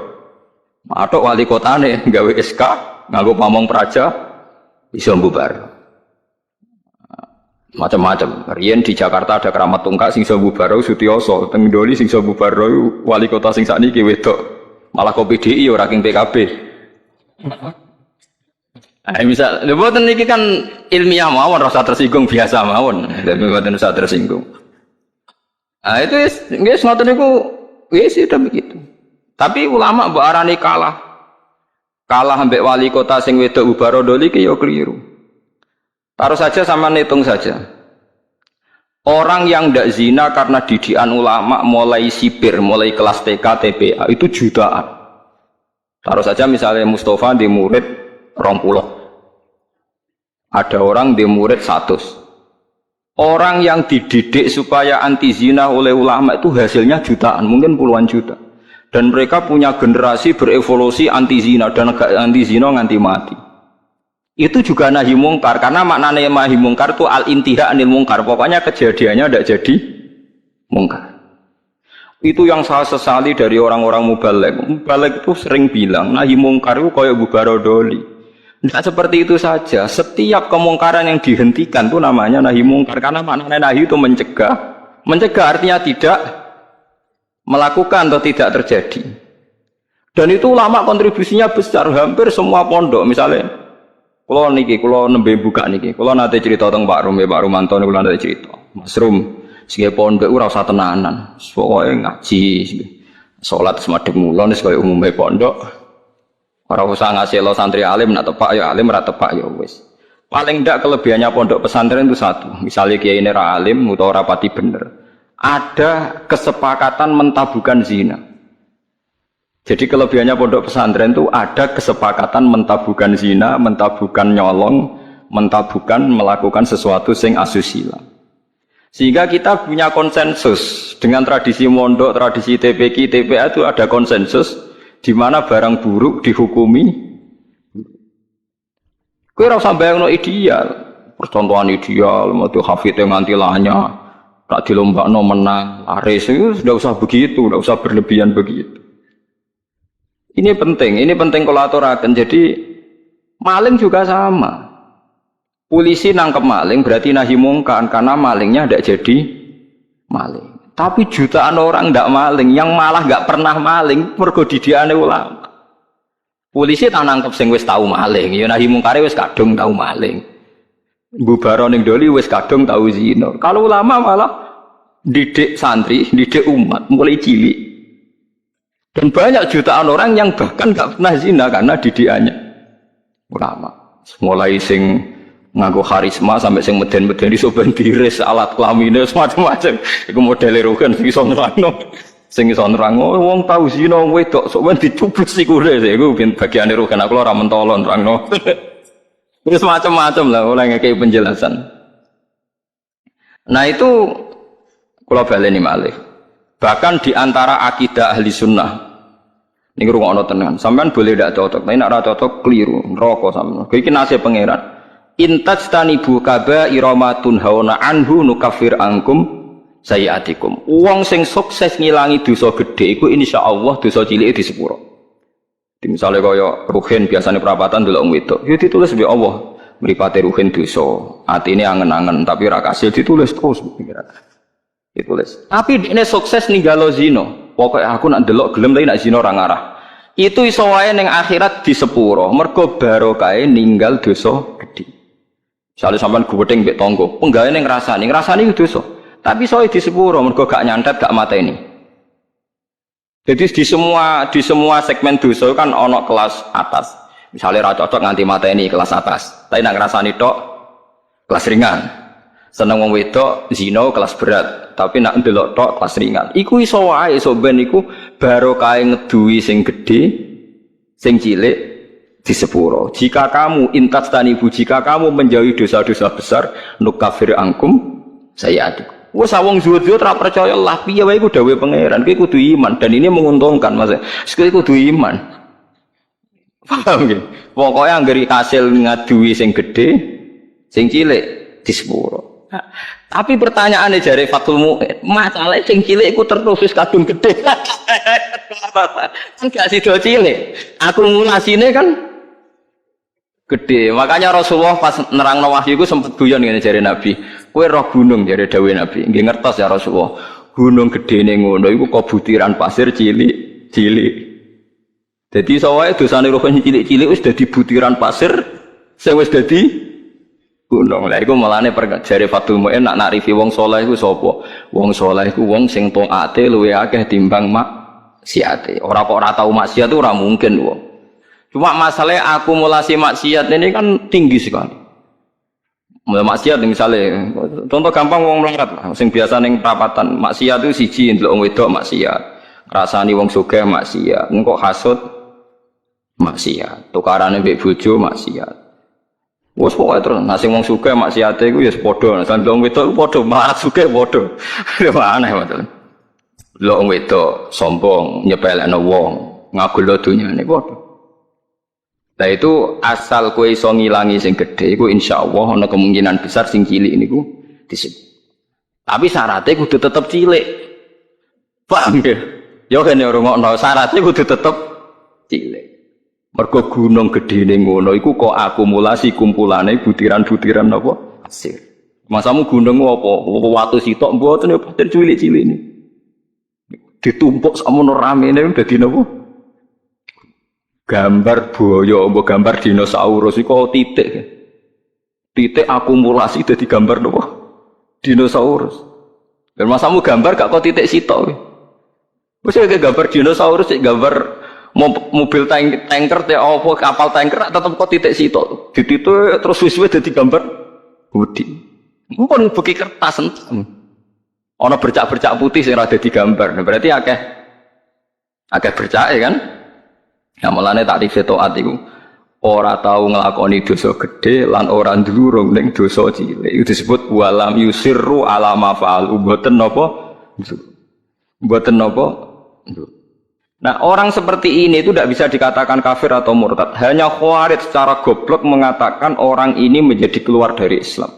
atau wali kotane gawe SK nganggo pamong praja bisa Bubarno macam-macam. Riyen di Jakarta ada keramat tungkak sing iso Bubarno Sutioso, teng doli sing iso Bubarno wali kota sing sakniki wedok malah kopi DI ora king PKB. Nah, misal, mboten niki kan ilmiah mawon, rasa tersinggung biasa mawon, mboten usah tersinggung. Nah itu wis ngoten niku wis sudah begitu. Tapi ulama mbok arani kalah ambek wali kota sing wedok Ubarodoli ki yo keliru. Taruh saja sama hitung saja. Orang yang ndak zina karena didikan ulama mulai sipir, mulai kelas TK, TPA itu jutaan. Taruh saja misalnya Mustafa di murid 20. Ada orang di murid 100. Orang yang dididik supaya anti zina oleh ulama itu hasilnya jutaan, mungkin puluhan juta. Dan mereka punya generasi berevolusi anti zina dan anti zina nganti mati. Itu juga nahi mungkar, karena maknanya nahi mungkar itu al-intiha anil mungkar. Pokoknya kejadiannya tidak jadi mungkar. Itu yang saya sesali dari orang-orang mubaligh. Mubaligh itu sering bilang nahi mungkar itu kayak bubarodoli. Tidak seperti itu saja. Setiap kemungkaran yang dihentikan itu namanya nahi mungkar. Karena maknanya nahi itu mencegah. Mencegah artinya tidak melakukan atau tidak terjadi. Dan itu ulama kontribusinya besar. Hampir semua pondok. Misalnya, kalau nembe buka niki, kalau nanti cerita tentang Pak Rum, Pak Rumanto, kalau nanti cerita. Mas Rum, sebagai pondok itu rasa tenanan. Pokoknya ngaji. Sholat semadeg mulon, sebagai umumnya pondok. Orang usah ngasih lo santri alim, nak tepak ya alim, rak tepak ya wis. Paling tidak kelebihannya pondok pesantren itu satu. Misalnya kiai ini ra alim, atau rapati bener. Ada kesepakatan mentabukan zina. Jadi kelebihannya pondok pesantren itu ada kesepakatan mentabukan zina, mentabukan nyolong, mentabukan melakukan sesuatu sing asusila. Sehingga kita punya konsensus dengan tradisi mondok, tradisi TPQ, TPA itu ada konsensus. Di mana barang buruk dihukumi. Kowe ora usah bayangno ideal, percontohan ideal, metu hafid yang nganti lanya, tak dilombakno menang, laris itu sudah usah begitu, tidak usah berlebihan begitu. Ini penting kalau aturaken. Jadi maling juga sama. Polisi nangkep maling berarti nahi mungkar karena malingnya tidak jadi maling. Tapi jutaan orang tidak maling, yang malah nggak pernah maling, mergo didiane ulama. Polisi tak nangkep sing wis tahu maling, ya nahi mungkare wis kadung tahu maling. Bubaro ning doli wis kadung tahu zina. Kalau ulama malah didik santri, didik umat mulai cilik. Dan banyak jutaan orang yang bahkan nggak pernah zina karena didikannya ulama. Mulai sing nganggo karisma sampai sing meden-meden iso ben diris alat kelamine semacam-macam. Iku modele rugen sing iso nerangno. Sing iso nerangno wong tau zina wedok sok ben dicublus sikure. Iku bagiane rugen aku ora mentolo nerangno. Wis macam-macam lah oleh ngekei penjelasan. Nah itu kula baleni malih. Bahkan di antara akidah ahli sunnah niku rungokno tenan. Sampeyan boleh ndak cocok, tapi nek ora cocok keliru, neraka sampeyan. Iki nasib pangeran. Intajtanibu kaba'ira ma tunhauna anhu nukaffir ankum sayiatikum. Wong sing sukses ngilangi dosa gedhe iku insyaallah dosa cilike disepuro. Misalnya kaya ruhin biasanya perapatan delok wong wedok, ya ditulis mbek Allah, mripate ruhin dosa, atine angen-angen tapi ra kasil ditulis terus pikiran. Ditulis. Tapi dekne sukses ninggalo zina. Pokoke aku nak ndelok gelem tapi nak zina ora ngarah. Itu iso wae ning akhirat disepuro, mergo barokahe ninggal dosa gedhe. Misalnya sampean guweting mbek tangga, penggawe ning ngrasani itu dosa. Tapi soe di sepuro mergo gak nyantet, gak mateni. Jadi di semua segmen dosa kan ana kelas atas. Misalnya ra cocok nganti mateni kelas atas. Tapi nek ngrasani tok kelas ringan. Seneng wong wedok zina kelas berat, tapi nek ndelok tok kelas ringan. Iku iso wae iso ben iku barokah ngeduwi sing gedhe, sing cilik di sepuro. Jika kamu jika kamu menjauhi dosa-dosa besar, nukafir angkum sayiatikum. Wes wong zuhud ra percaya lah piye wae iku dawuhe pangeran, kowe kudu iman dan ini menguntungkan Mas. Kowe kudu iman. Paham nggih? Pokoke anggere hasil ngaduwi sing gedhe, sing cilik di sepuro. Tapi pertanyaannya jare Fathul Mu'in, masalah sing cilik iku terus kadung gedhe. Kan gak sido cilik. Akumulasinya kan gede. Makanya Rasulullah pas nerangno wahyu iku sempat guyon ngene jare Nabi. Kowe roh gunung jare dawuhe Nabi. Nggih ngertos ya Rasulullah. Gunung gedene ngono iku kok butiran pasir cilik-cilik. Dadi sawae dosane roh cilik-cilik wis dadi butiran pasir sing wis dadi gunung. Lah iku malane jare Fathul Mu'in nak nakrifi wong saleh iku sapa? Wong saleh iku wong sing taate luwih akeh timbang maksiate. Ora kok ora tau maksiat itu ora mungkin wong. Cuma masalahnya akumulasi maksiat ini kan tinggi sekali. Maksiat misalnya, contoh gampang wong melarat lah, sing biasa ning perapatan, maksiat itu siji ndelok wong wedok maksiat, rasani wong sugih maksiat, engko hasud maksiat. Tukarane mbek bojo maksiat. Wes pokoke terus nasi wong sugih maksiate iku ya padha. Nek wong wedok padha, malah sugih padha. Aneh betul. Lho wong wedok sombong nyepelekno wong, ngagelo dunyane padha. Lah itu asal kowe iso ngilangi sing gedhe iku insyaallah ana kemungkinan besar sing cilik niku disebut. Tapi syaratnya kudu tetep cilik. Paham ya? Ya kene rungokno syaratnya kudu tetep cilik. Mergo gunung gedene ngono iku kok akumulasi kumpulane butiran-butiran apa? Pasir. Masamu gunung apa? Watu sitok mboten ya pancen cilik-cilik ini. Ditumpuk sakmono ramene dadi napa? Gambar buaya, mbok gambar dinosaurus iku titik. Titik akumulasi dadi gambar napa? Dinosaurus. Dan masamu gambar gak kok titik sitok. Wis gambar dinosaurus sik gambar mobil tanker teh apa kapal tanker tetep kok titik sitok. Dititik terus wis-wis dadi gambar budi. Mumpun beki kertas entam. Ana bercak-bercak putih sing ora dadi gambar. Nah, berarti akeh bercake kan? Nah, mulane takrif taat iku ora tau nglakoni dosa gedhe lan ora ndurung ning dosa cilik. Itu disebut walam yusirru ala ma fa'al. Mboten napa? Mboten napa? Nah, orang seperti ini itu tidak bisa dikatakan kafir atau murtad. Hanya Khawarij secara goblok mengatakan orang ini menjadi keluar dari Islam.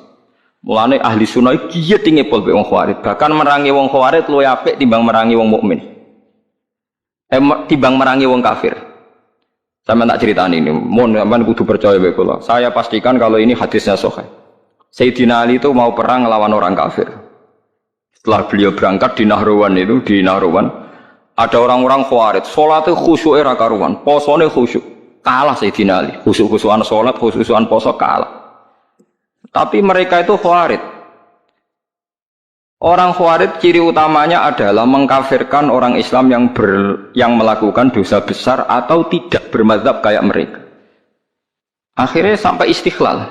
Mulane ahli sunnah iki ngepol be wong Khawarij. Bahkan merangi wong Khawarij luwih apik timbang merangi wong mukmin. Timbang merangi wong kafir. Sama tak ceritani ini, mohon sampean kudu percaya bae kula. Saya pastikan kalau ini hadisnya sahih. Sayyidina Ali itu mau perang melawan orang kafir. Setelah beliau berangkat di Nahrawan ada orang-orang Khawarij, salatnya khusyuk era karuan, posone khusyuk. Kalah Sayyidina Ali, khusyuk-khusyukan salat, khusyukan poso kalah. Tapi mereka itu Khawarij. Orang Khawarij ciri utamanya adalah mengkafirkan orang Islam yang melakukan dosa besar atau tidak bermadzhab kayak mereka. Akhirnya sampai istighlal.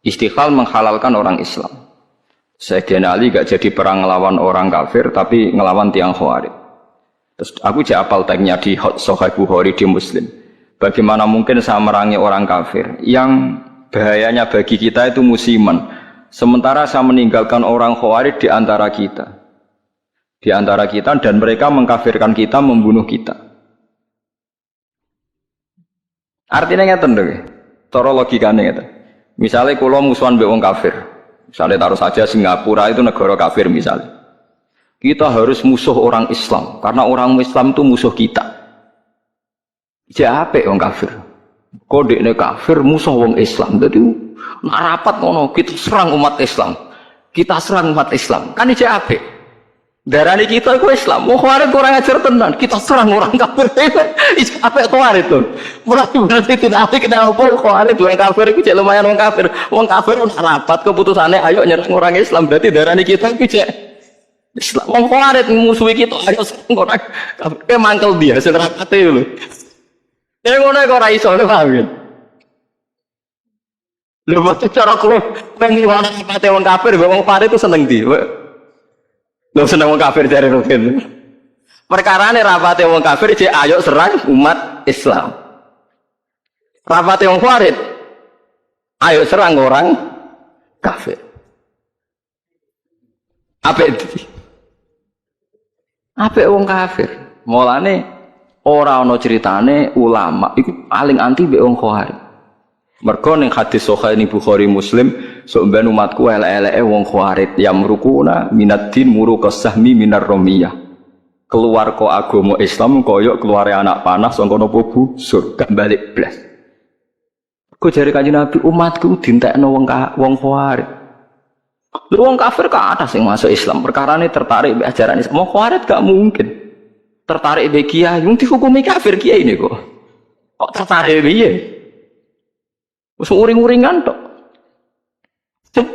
Istighlal menghalalkan orang Islam. Sayyidina Ali gak jadi perang ngelawan orang kafir tapi ngelawan tiang Khawarij. Terus aku apal tagnya di Sahih Bukhari di Muslim. Bagaimana mungkin saya merangi orang kafir yang bahayanya bagi kita itu musiman. Sementara saya meninggalkan orang Khawarij di antara kita. Di antara kita dan mereka mengkafirkan kita, membunuh kita. Artinya ngeten lho. Cara logikane ngeten. Misalnya kula musuhan mbek wong kafir. Misalnya taruh saja Singapura itu negara kafir misalnya. Kita harus musuh orang Islam karena orang Islam itu musuh kita. Jape wong kafir. Kodekne kafir musuh wong Islam. Jadi rapat ngono kita serang umat Islam. Kita serang umat Islam. Kan iki apik. Darane kita iku Islam. Wong Khawarij kurang ajar tenan. Kita serang orang kafir. Iki apik Khawarij to. Berarti tidak apik kenapa Khawarij wong kafir iku cek lumayan wong kafir. Wong kafir ora rapat keputusane ayo nyerang orang Islam. Berarti darane kita iku cek Islam. Wong Khawarij musuhi kita ayo serang orang kafir. Ke mangkel dia sing rapate lho. Ya ngono kok ora iso paham ya. Lho mesti cara kowe pengen wana rapate wong kafir, wong Khawarij itu seneng ndi? Lho seneng wong kafir jare Rukin. Perkarane rapate wong kafir jek ayo serang umat Islam. Rapate wong Khawarij ayo serang orang kafir. Apik wong kafir. Mulane ora ana ceritane ulama iku paling anti mbek wong Khawarij. Mergo ning hadis sahih ning Bukhari Muslim, sok ben umatku elek-eleke wong Khawarij yang merukuna minaddin muruqas sahmi minar romiyah. Keluar kok agama Islam koyok keluare anak panah saka napa busur, gak balik blas. Kok jare Kanjeng Nabi umatku dintekno wong Khawarij. Lho wong kafir ka atas sing masuk Islam, perkarane tertarik mbek ajaran Islam. Wong Khawarij gak mungkin tertarik mbek kiai, wong dihukumi kafir kiai niku. Kok tertarik piye? Wis uring-uringan tok.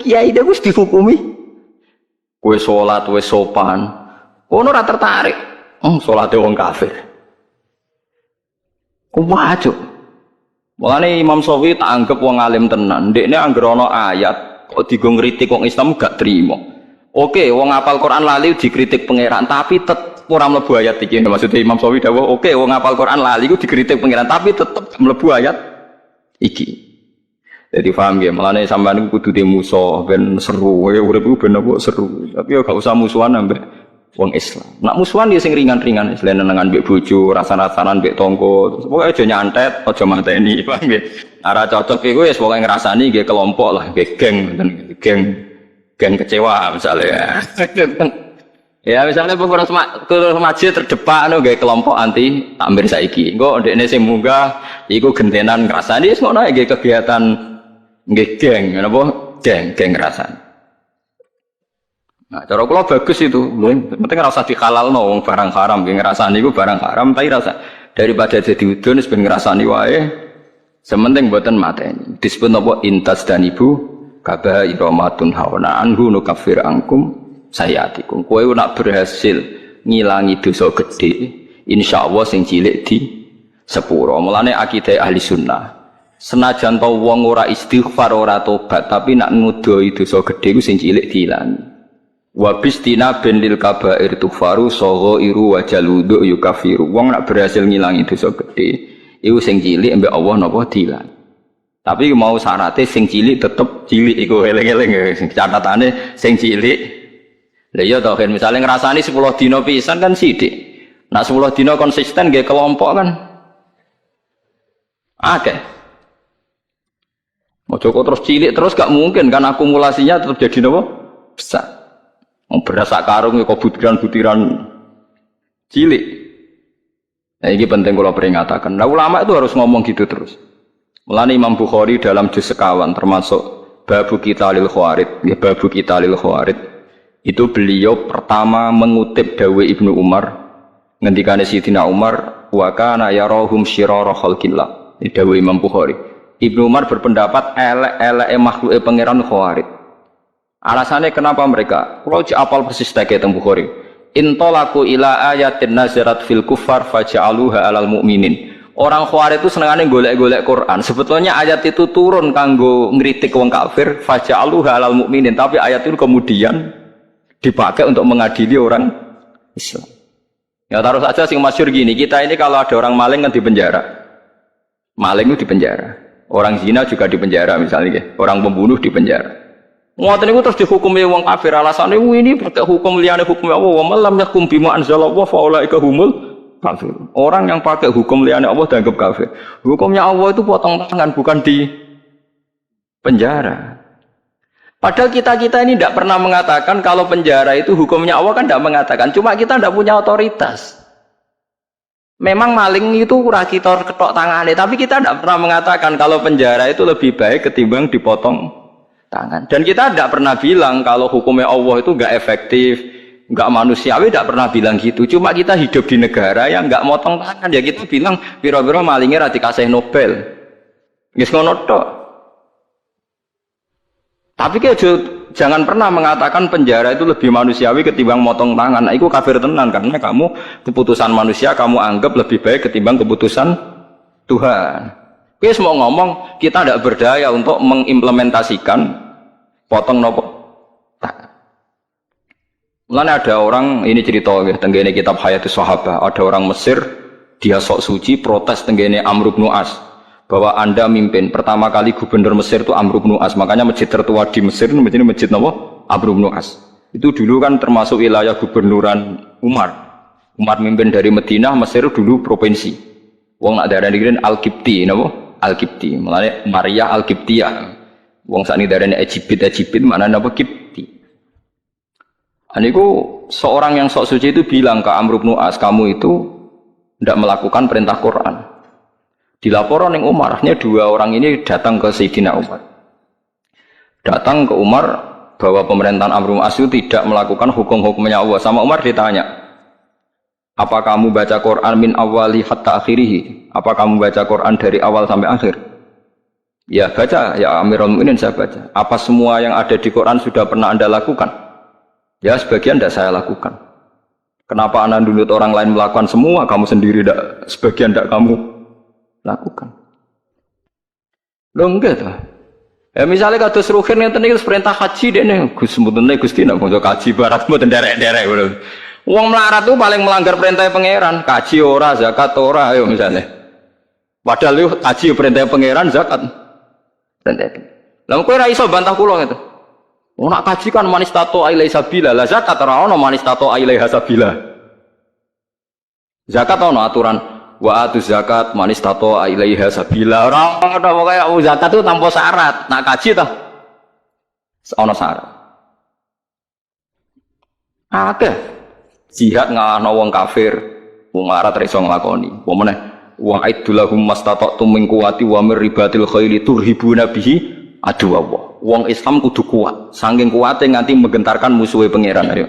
Kiai dia wis dihukumi. Kowe salat wis sopan. Kono ora tertarik. Salate wong kafir. Kuwajo. Mulane Imam Syafi'i tak anggap wong alim tenan. Ndekne anggere ana ayat kok digo ngritik wong Islam gak trimo. Oke, wong hafal Quran lali dikritik pangeran, tapi tetep ora mlebu ayat iki. Maksudnya Imam Syafi'i dawuh, oke wong ngapal Quran lali iku dikritik pengiran tapi tetep mlebu ayat iki. Jadi paham ya, melane sampean iku kudu di musuh ben seru, ya urip iku ben apa seru. Tapi ya gak usah musuhan ambek wong Islam. Nak musuhan ya sing ringan-ringan, selain nenengan mbek bojo, rasa-rasanan mbek tonggo. Pokoke aja nyantet, aja mateni, paham ya. Ara cocok iku wis pokoke ngrasani nggih kelompok lah, nggih geng kecewa misalnya. Ya misalnya pengurus masjid terdepak anu nggih kelompok anti takmir saiki. Engko ndekne sing munggah iku gentenan ngrasani wis ngono nggih kegiatan nggih geng napa geng ngrasani. Nah, cara kula bagus itu. Penting ora usah dihalalno wong barang haram, nggih ngrasani iku barang haram tapi rasa daripada jadi udun wis ben ngrasani wae. Sementing mboten mateni. Disebut napa intas dan ibu kaba iramatun hawana anhu nukaffir angkum sayatikum. Kowe nak berhasil ngilangi dosa gedhe, insyaallah sing cilik di sepuro. Mulane akidah ahli sunnah. Senajan to wong ora istighfar ora tobat, tapi nak ngudoi dosa gedhe ku sing cilik diilangi. Wa bistina bin lil kabair tufaru saghairu wa jaludu yukafiru. Wong nak berhasil ngilangi dosa gedhe, iku sing cilik mbek Allah napa diilangi. Tapi mau syaratnya sing cilik tetep cilik iku eling-eling sing catatane sing cilik. Lah iya to kan misale ngrasani 10 dina pisan kan sithik. Nak 10 dina konsisten nggih kelompok kan akeh. Ojo kok terus cilik terus gak mungkin kan akumulasinya tetap jadi napa? Besar. Beras sak karung kok butiran-butiran cilik. Nah ini penting kalau peringatkan. Nah ulama itu harus ngomong gitu terus. Mulane Imam Bukhari dalam juz sekawan termasuk babu kita lil khawarid, ya babu kita lil khawarid. Itu beliau pertama mengutip dawuh Ibnu Umar ngendikane Sayyidina Umar wa kana yarahum syirara khalqillah. Ini dawuh Imam Bukhari. Ibnu Umar berpendapat elek-eleke makhluke pangeran khawarid. Alasannya kenapa mereka? Kalau apal persis teke teng Bukhari. Intolaku ila ayatin nazarat fil kufar faja'aluha alal mu'minin. Orang khawarij itu senengane golek-golek Quran. Sebetulnya ayat itu turun kanggo ngritik wong kafir, faja'aluha alal mu'minin, tapi ayat itu kemudian dipakai untuk mengadili orang Islam. Ya taruh saja sing masyhur gini, kita ini kalau ada orang maling kan di penjara. Maling itu di penjara. Orang zina juga di penjara misalnya, orang pembunuh di penjara. Ngoten niku terus dihukumi wong kafir alasane ini pakai hukum liyane hukum Allah wa lam yakum bima anzalallahu fa ulaika humul kafir. Orang yang pakai hukum liyane Allah dianggap kafir. Hukumnya Allah itu potong tangan bukan di penjara. Padahal kita ini tidak pernah mengatakan kalau penjara itu hukumnya Allah kan tidak mengatakan. Cuma kita tidak punya otoritas. Memang maling itu kita ketok tangannya, tapi kita tidak pernah mengatakan kalau penjara itu lebih baik ketimbang dipotong tangan. Dan kita tidak pernah bilang kalau hukumnya Allah itu enggak efektif, enggak manusiawi, tidak pernah bilang gitu. Cuma kita hidup di negara yang enggak motong tangan, ya kita bilang biro-biro malingnya ra dikasih Nobel. Wis ngono tok. Tapi jangan pernah mengatakan penjara itu lebih manusiawi ketimbang motong tangan. Nah, itu kafir tenan karena kamu keputusan manusia kamu anggap lebih baik ketimbang keputusan Tuhan. Kita mau ngomong kita tidak berdaya untuk mengimplementasikan potong nopo. Mulanya ada orang ini cerita tenggene kitab Hayatus Sahabah, ada orang Mesir dia sok suci protes tenggene Amr bin As bahwa Anda mimpin pertama kali gubernur Mesir itu Amr bin As, makanya masjid tertua di Mesir itu masjid nopo Amr bin As. Itu dulu kan termasuk wilayah gubernuran Umar. Umar mimpin dari Madinah, Mesir dulu provinsi. Wong nak darani Al-Qibti nopo? Al-Qibti, mulanya Maria Al-Qibtiyah. Wong sakniki darane Egypt mana napa Qibti. Aniku seorang yang sok suci itu bilang ke Amr bin As, kamu itu tidak melakukan perintah Quran. Dilaporan yang Umar, akhirnya dua orang ini datang ke Sayyidina Umar. Datang ke Umar bahwa pemerintahan Amr bin As itu tidak melakukan hukum-hukumnya Allah. Sama Umar ditanya, apa kamu baca Quran min awali hatta akhirihi? Apa kamu baca Quran dari awal sampai akhir? Ya baca, ya Amirul Mukminin saya baca. Apa semua yang ada di Quran sudah pernah Anda lakukan? Ya sebagian tidak saya lakukan. Kenapa Anda nuntut orang lain melakukan semua, kamu sendiri tidak, sebagian tidak kamu lakukan? Loh enggak tuh. Ya misalnya kados Ruhin yang tadi perintah haji deh nih, Gus mutune Gusti nak ngomong haji barat mboten derek-derek. Wong melarat tuh paling melanggar perintah pangeran, kaji ora, zakat ora, ayo misalnya. Padahal itu kaji perintah pangeran, zakat perintah. Lah kowe ora iso bantah kula gitu. Oh nak kaji kan manis tato ailai sabila, lah zakat ora ono manis tato ailai hasabila. Zakat ono aturan wa atu zakat manis tato ailai hasabila. Ora ono pokoke zakat itu tanpa syarat. Nak kaji ta ono syarat. Akeh jihad ngalahno wong kafir, wong larat iso nglakoni. Apa meneh wa aidulahum mastata'tum min quwwati wa mir ribatil khaili turhibuna bihi aduwallah. Wong Islam kudu kuat, saking kuate nganti menggentarkan musuhe pangeran. Ayo.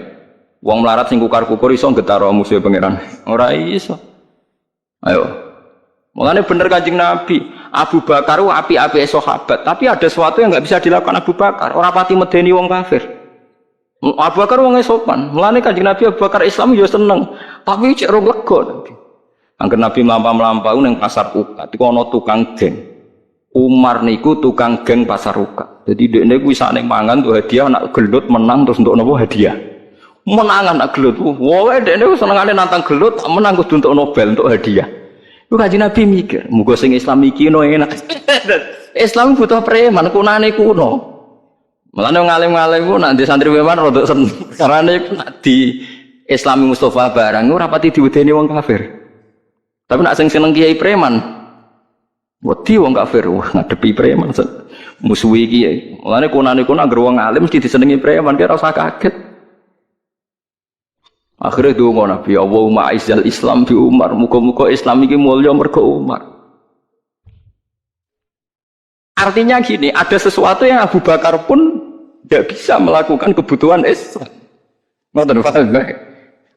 Wong melarat sing kukar-kukur iso nggetaro musuhe pangeran. Ora iso. Ayo. Mulane bener Kanjeng Nabi, Abu Bakar api-api sahabat, tapi ada sesuatu yang enggak bisa dilakukan Abu Bakar. Ora pati medeni wong kafir. Abu Bakar wong sopan. Mulane Kanjeng Nabi Abu Bakar Islam yo seneng, tapi cek rong lega Nabi. Angger Nabi mlampah-mlampah ning pasar Ukat, iku ana tukang geng. Umar niku tukang geng pasar Ukat. Jadi dekne kuwi sakne mangan tuh hadiah nak gelut menang terus untuk napa hadiah. Menangan nak gelut. Woe dekne senengane nantang gelut, menang kudu untuk Nobel untuk hadiah. Iku Kanjeng Nabi mikir, muga sing Islam iki no enak. Islam butuh preman, kunane kuno. Mulane ngalim-ngalim ku nak di santri preman rada seneng. Karane nak di Islami Mustafa barang ora pati diwedeni wong kafir. Tapi nak sing seneng kiai preman, wedi wong kafir, wah ngadepi preman musuhi kiai. Mulane kunane kuno anggere wong alim mesti disenengi preman, kira usah kaget. Akhirnya donga Nabi, Allahumma aizzal Islam bi Umar, muga-muga Islam iki mulya mergo Umar. Artinya gini, ada sesuatu yang Abu Bakar pun tidak bisa melakukan kebutuhan Islam. Ngoten paham baik.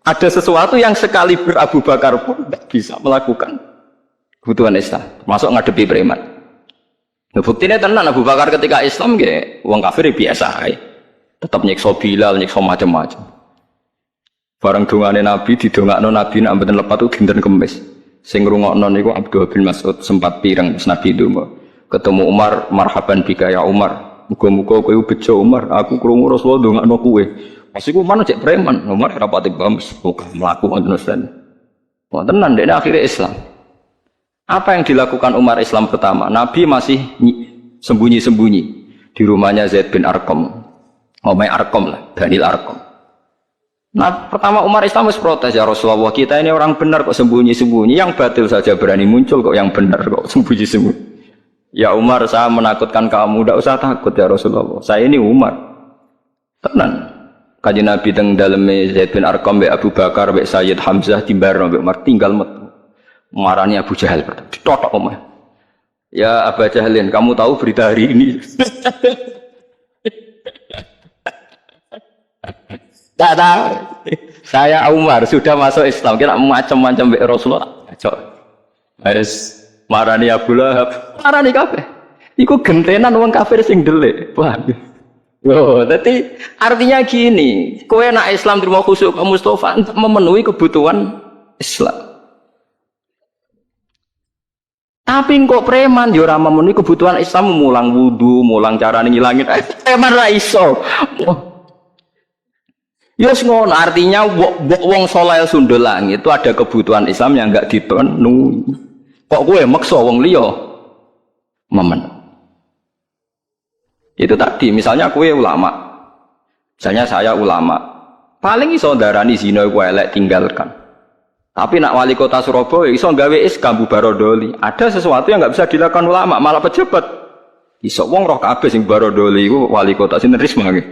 Ada sesuatu yang sekaliber Abu Bakar pun tidak bisa melakukan kebutuhan Islam, termasuk ngadepi preman. Nah, buktinya tenan Abu Bakar ketika Islam ge wong kafir biasa ae. Tetap nyiksa Bilal, nyiksa macam-macam. Bareng dongane Nabi didongakno Nabi nek mboten lepat itu dinten Kemis. Sing ngrungokno niku Abdullah bin Mas'ud sempat pireng terus Nabi ndonga. Ketemu Umar, marhaban bika ya Umar. Muga-muga kowe bejo Umar, aku krungu Rasulullah ndongakno kowe. Pas iku mana cek preman, Umar rapati bamus, bukan melaku ngoten. Wah tenan dene akhirnya Islam. Apa yang dilakukan Umar Islam pertama? Nabi masih sembunyi-sembunyi di rumahnya Zaid bin Arqam. Omai Arqam lah, Daniel Arqam. Nah, pertama Umar Islam harus protes, ya Rasulullah, kita ini orang benar kok sembunyi-sembunyi, yang batil saja berani muncul kok yang benar kok sembunyi-sembunyi. Ya Umar, saya menakutkan kamu, tidak usah takut ya Rasulullah. Saya ini Umar. Tenan. Kanjeng Nabi teng daleme Zaid bin Arqam mbek Abu Bakar mbek Sayyid Hamzah timbarno mbek Umar tinggal metu. Marani Abu Jahal pertama ditotok omah. Ya Abu Jahalin, kamu tahu berita hari ini? Tak tahu. Saya Umar sudah masuk Islam, kira macam-macam mbek Rasulullah. Cok. Wis marani Abu Lahab, marani kabeh. Iku gentenan wong kafir sing delik. Paham? Oh, jadi artinya gini, kowe nak Islam terima khusyuk ke Mustafa untuk memenuhi kebutuhan Islam. Tapi kok preman yo ora memenuhi kebutuhan Islam, mulang wudu, mulang carane ngilangin preman ra iso. Yo ngono artinya wong saleh sundul langit itu ada kebutuhan Islam yang enggak dipenuhi. Kok kowe maksa wong liya memenuhi. Itu tadi, misalnya kue ulama, misalnya saya ulama, paling iso darani zina iku elek tinggalkan. Tapi nak wali kota Surabaya iso gawe SK Barodoli. Ada sesuatu yang nggak bisa dilakukan ulama, malah pejabat. Iso wong roh kabeh sing Barodoli iku wali kota sinten Risma nggih.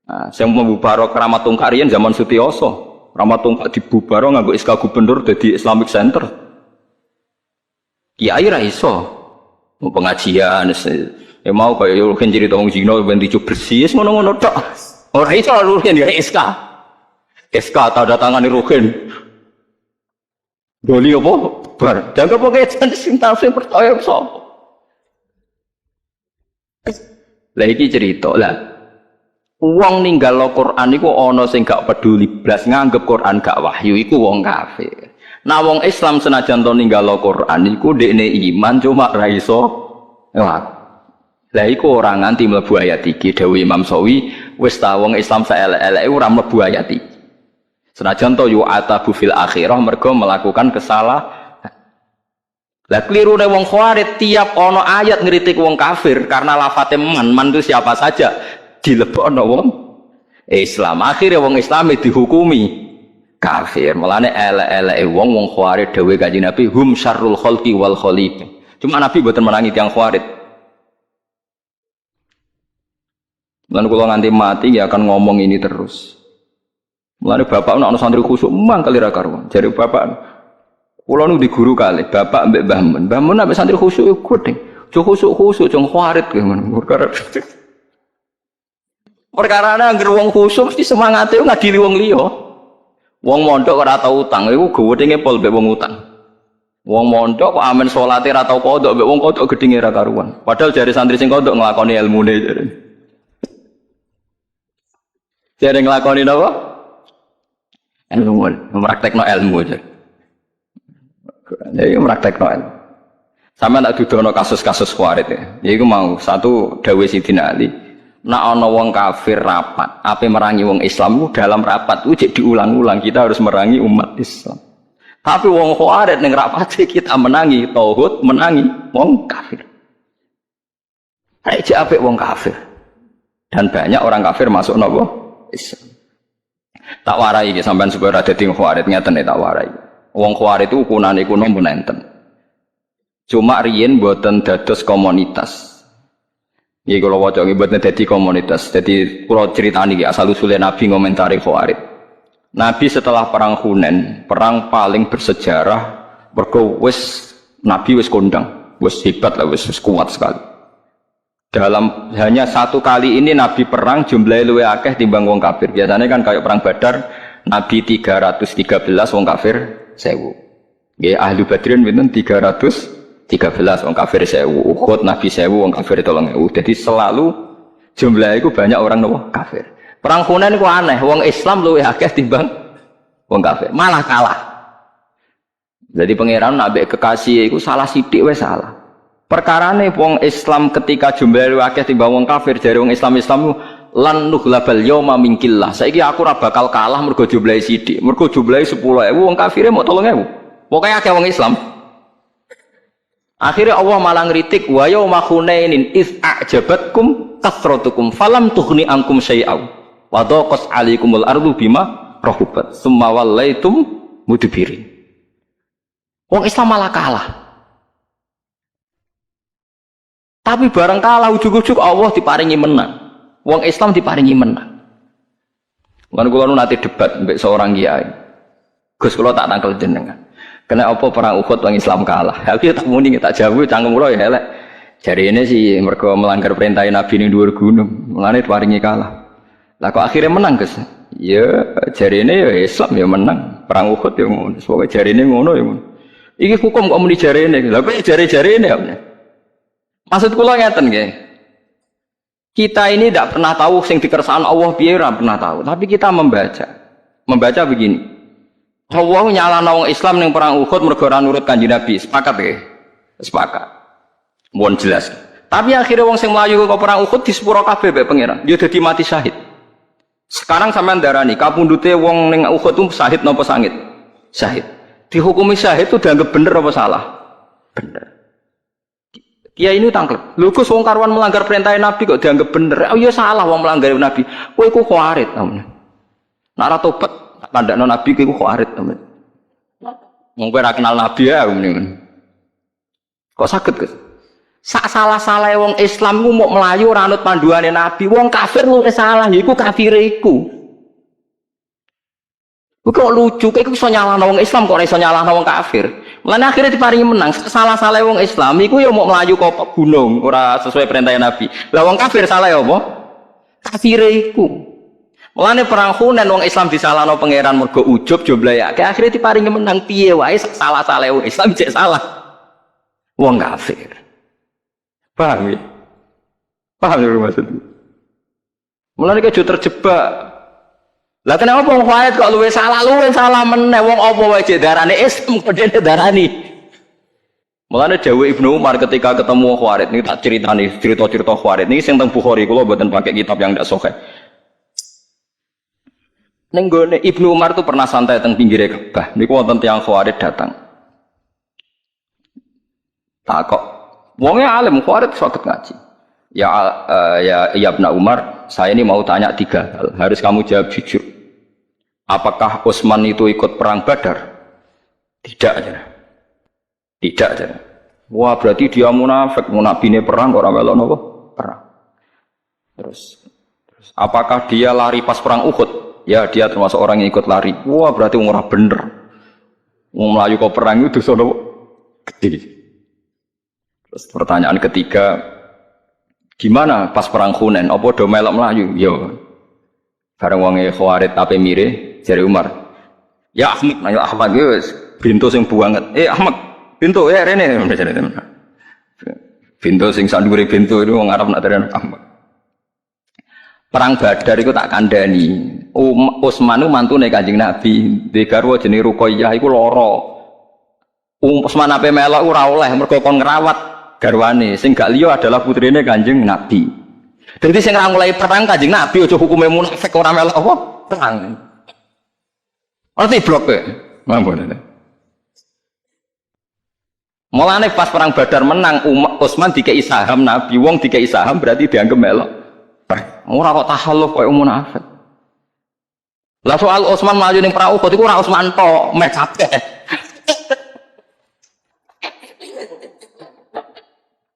Nah, sing membubaro Kramat Tungkak riyen zaman Sutioso. Kramat Tungkak dibubaro nganggo SK gubernur dadi Islamic Center. Kiai ra iso. Pengajian ya mau kaya yo kan cerita wong Cina ben dicu bersih ngono-ngono tok. Ora iso rugen ya SK. SK tanda tangane rugen. Doli apa? Bar. Jangan pokoke sing tafsir percaya sapa. Lah iki cerita lah. Wong ninggal Al-Qur'an iku ana sing gak peduli blas nganggep Qur'an gak wahyu iku wong kafir. Nah wong Islam senajan to ninggal Al-Qur'an iku dekne iman cuma ra iso lah iku ora nganti mlebu ayat iki dawuh Imam Sawi wis ta wong Islam saelek-eleke ora mlebu ayat iki. Senajan to yu'atabu fil akhirah mergo melakukan kesalahan. Lah klirune wong Khawarij tiap ana ayat ngritik wong kafir karena lafate man itu siapa saja dilebokno wong Islam. Akhirnya wong Islam dihukumi kafir. Mulane elek-eleke wong Khawarij dawuh Kanjeng Nabi hum syarrul khalqi wal khaliq. Cuma Nabi mboten menangi tiyang Khawarij. Mulane kula nganti mati ya akan ngomong ini terus. Mulane bapak ana santri khusuk mangkel ra karuan. Jare bapak kula nu di guru kali, bapak mbek Mbah Mun. Mbah Mun ambek santri khusuk gudeng. Jo khusuk jong Khawarij ngono. Perkarane anggere wong khusuk mesti semangate ngadili wong liya. Wong mondok ora tau utang iku gowedenge pol mbek wong utang. Wong mondok kok amen salate ora tau kodok mbek wong kodok gedhinge ra karuan. Padahal jare santri sing kodok nglakoni ilmune jare. Jare nglakoni napa? Ilmu, mempraktekno ilmu jare. Jadi mempraktekno ilmu. Sampeyan tak dudono kasus-kasus Khawarij ya. Iku mau satu dawuh Sidina Ali. Nek ana wong kafir rapat, ape merangi wong Islam dalam rapat itu diulang-ulang kita harus merangi umat Islam. Tapi wong Khawarij ning rapate kita menangi tauhid, menangi wong kafir. Aja apik wong kafir. Dan banyak orang kafir masuk napa? Islam. Tak warai iki sampean supaya ora dadi Khawarij ngeten tak warai. Wong Khawarij itu ukunane kuno mun enten. Cuma riyen mboten dados komunitas. Iki kula waca iki mboten dadi komunitas. Jadi kula critani iki asal usule Nabi ngomentari Khawarij. Nabi setelah perang Hunain, perang paling bersejarah mergo wis Nabi wis kondang, wis hebat lah, wis kuat sekali. Dalam hanya satu kali ini Nabi perang jumlahnya luwih akeh timbang wong kafir. Biasanya kan kayak perang Badar Nabi 313 wong kafir 1000. Nggih ahli Badrin pinten 313 wong kafir 1000. Uhud Nabi 1000 wong kafir 3000. Jadi selalu jumlahnya itu banyak orang nopo kafir. Perang Hunain ku aneh, wong Islam luwih akeh timbang wong kafir. Malah kalah. Jadi pangeran nabek kekasih iku salah sithik wis salah. Perkarane wong Islam ketika jumlahe akeh timbang wong kafir jare wong Islam lan nughlabal yauma minkillah. Saiki aku ora bakal kalah mergo jumlahe sithik. Mergo jumlahe 10.000 wong kafire mok 3.000. Pokoke akeh wong Islam. Akhirnya Allah malah ngritik wa yauma hunainin iz a'jabatkum kasratukum falam tughni ankum syai'aw wa daqas 'alaikumul ardu bima rahubat summa wallaitum mudbirin. Wong Islam malah kalah. Tapi bareng kalah ujug-ujug Allah diparingi menang. Wong Islam diparingi menang. Lan kula nu nate debat mbek seorang kiai. Gus kula tak tangkel jenengan. Kena apa perang Uhud wong Islam kalah. Aku tak muni tak jawab cangkem kula ya elek. Jarine sih mergo melanggar perintah Nabi ning dhuwur gunung. Mulane diparingi kalah. Lah kok akhirnya menang, Gus? Ya jarine ya Islam ya menang. Perang Uhud ya ngono. Pokoke jarine ngono ya ngono. Iki hukum kok muni jarine. Lah kok jare-jarine ya. Maksud kula ngeten nggih. Kita ini tidak pernah tahu sing dikersaan Allah piye ora pernah tahu, tapi kita membaca. Membaca begini. Allah nyalano wong Islam ning perang Uhud mergo ora nurut Kanjeng Nabi. Sepakat nggih? Sepakat. Mohon jelas. Tapi akhirnya wong sing mlayu ke perang Uhud disepuro kabeh mbek pangeran. Ya dadi mati syahid. Sekarang sampean darani kapundhute wong ning Uhud itu syahid napa sangit? Syahid. Dihukumi syahid itu dianggap bener apa salah? Bener. Ya ini tangklep. Lho Gus wong karuan melanggar perintah Nabi kok dianggap bener. Oh iya salah wong melanggar Nabi. Kowe iku Khawarij namanya. Nek ora tobat tandakno Nabi iku Khawarij namanya. Wong kowe ora kenal Nabi ya ngene. Kok saged Gus? Sak salah-salahe wong Islam ku mau melayu ora anut panduane Nabi. Wong kafir lu salah iku kafire iku. Kok lucu kowe iso nyalahno wong Islam kok ora iso nyalahno wong kafir. Mulane akhirnya diparingi menang. Salah-salah wong Islam iku ya mau melayu ke gunung ora sesuai perintah Nabi. Lah wong kafir salah ya apa? Kafire iku. Mulane perang Hunain wong Islam disalahno pangeran mergo ujub jumlahe akeh akhirnya diparingi menang piye wae salah-salah wong Islam cek salah. Wong kafir. Paham ya? Paham ya maksudnya? Mulane kejo terjebak. Lah kenapa wong Khawarij kok luwe salah meneh wong apa wae darane Islam kok dene darani. Mulane dawuh Ibnu Umar ketika ketemu Khawarij niki tak critani cerita-cerita Khawarij niki sing teng Bukhari kula mboten pakai kitab yang ndak sahih. Ning gone Ibnu Umar tuh pernah santai teng pinggire Ka'bah. Niku wonten tiyang Khawarij datang. Takok, wonge alim Khawarij saged ngaji. Ya Ibnu Umar, saya ini mau tanya 3 hal. Harus kamu jawab jujur. Apakah Utsman itu ikut perang Badar? Tidak aja. Tidak aja. Wah, berarti dia munafik, munafine perang ora melok napa? Perang. Terus apakah dia lari pas perang Uhud? Ya, dia termasuk orang yang ikut lari. Wah, berarti ora bener. Wong mlayu kok perang itu dosa napa? Gede. Terus pertanyaan ketiga, gimana pas perang Hunain? Apa do melok mlayu? Yo. Bareng wonge Khawarij ape mire jare Umar. Ya Ahmad wis bintu sing buanget. Ahmad, bintu rene. Bintu sing sandure bintu itu wong Arab nak derene Ahmad. Perang Badar itu tak kandhani. Utsman itu mantune Kanjeng Nabi, dhe garwa jenenge Ruqayyah iku lara. Utsman ape melok ora oleh mergo kon ngrawat garwane. Sing gak liya adalah putrine Kanjeng Nabi. Dadi sing ora mulai perang Kanjeng Nabi aja hukume munafik ora melok apa? Perang. Arti blok e. Mampun. Mulane pas perang Badar menang Utsman dikei saham Nabi, wong dikei saham berarti dianggap melok. Ora kok tahalluf koyo munafik. Lah soal Utsman maju ning perang Uhud iku ora Utsman tok, meh kabeh.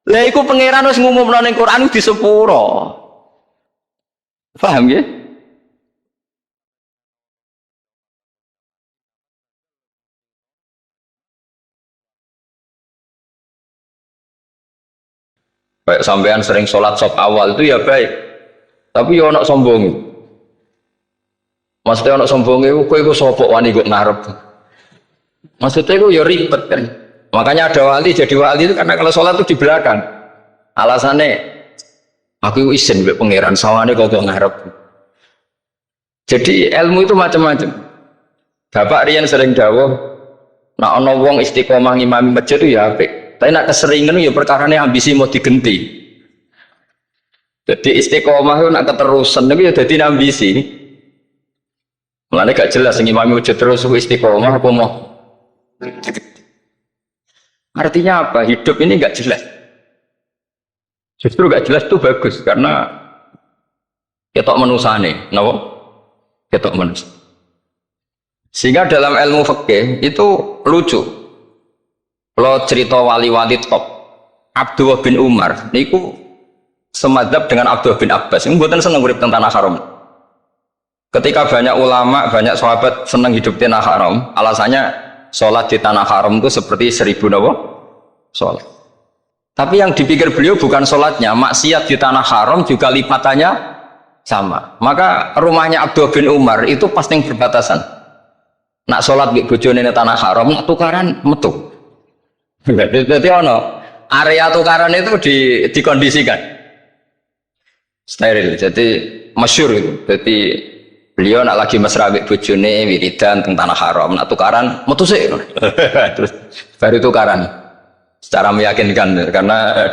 Lah iku pangeran wis ngumumno ning Quran di sepuro. Paham nggih? Baik sampean sering sholat sop awal itu ya baik. Tapi ya ana sombong. Maksudnya ana sombonge kowe iku sapa wani kok ngarep. Maksudnya iku ya ribet kan. Makanya ada wali jadi wali itu karena kalau sholat itu di belakang. Alasannya aku izin mbek pangeran sawane kok ngarep. Jadi ilmu itu macam-macam. Bapak Rian sering dawuh, nek ana wong istiqomah ngimami masjid itu ya apik. Tapi nek keseringan ya perkarane ambisi mau digenti. Jadi istiqomah itu nak keterusan itu ya jadi ambisi. Mulane gak jelas ngimami masjid terus istiqomah apa mau. Artinya apa? Hidup ini gak jelas. Justru gak jelas itu bagus karena ketok manusane, napa? Ketok manus. Sehingga dalam ilmu fikih itu lucu. Kalau cerita wali-wali top Abdullah bin Umar niku semadzhab dengan Abdullah bin Abbas. Ini mboten seneng urip teng tanah haram. Ketika banyak ulama, banyak sahabat senang hidup di tanah haram, alasannya sholat di tanah haram itu seperti 1000 napa? Sholat. Tapi yang dipikir beliau bukan sholatnya, maksiat di tanah haram juga lipatannya sama. Maka rumahnya Abdullah bin Umar itu pasti yang berbatasan. Nak sholat di bojone tanah haram, nak tukaran metu. Jadi ono area tukaran itu dikondisikan steril. Jadi masyhur itu. Jadi beliau nak lagi mesra mbek bojone wiridan teng tanah haram, nak tukaran metu sik. Terus baru tukaran secara meyakinkan karena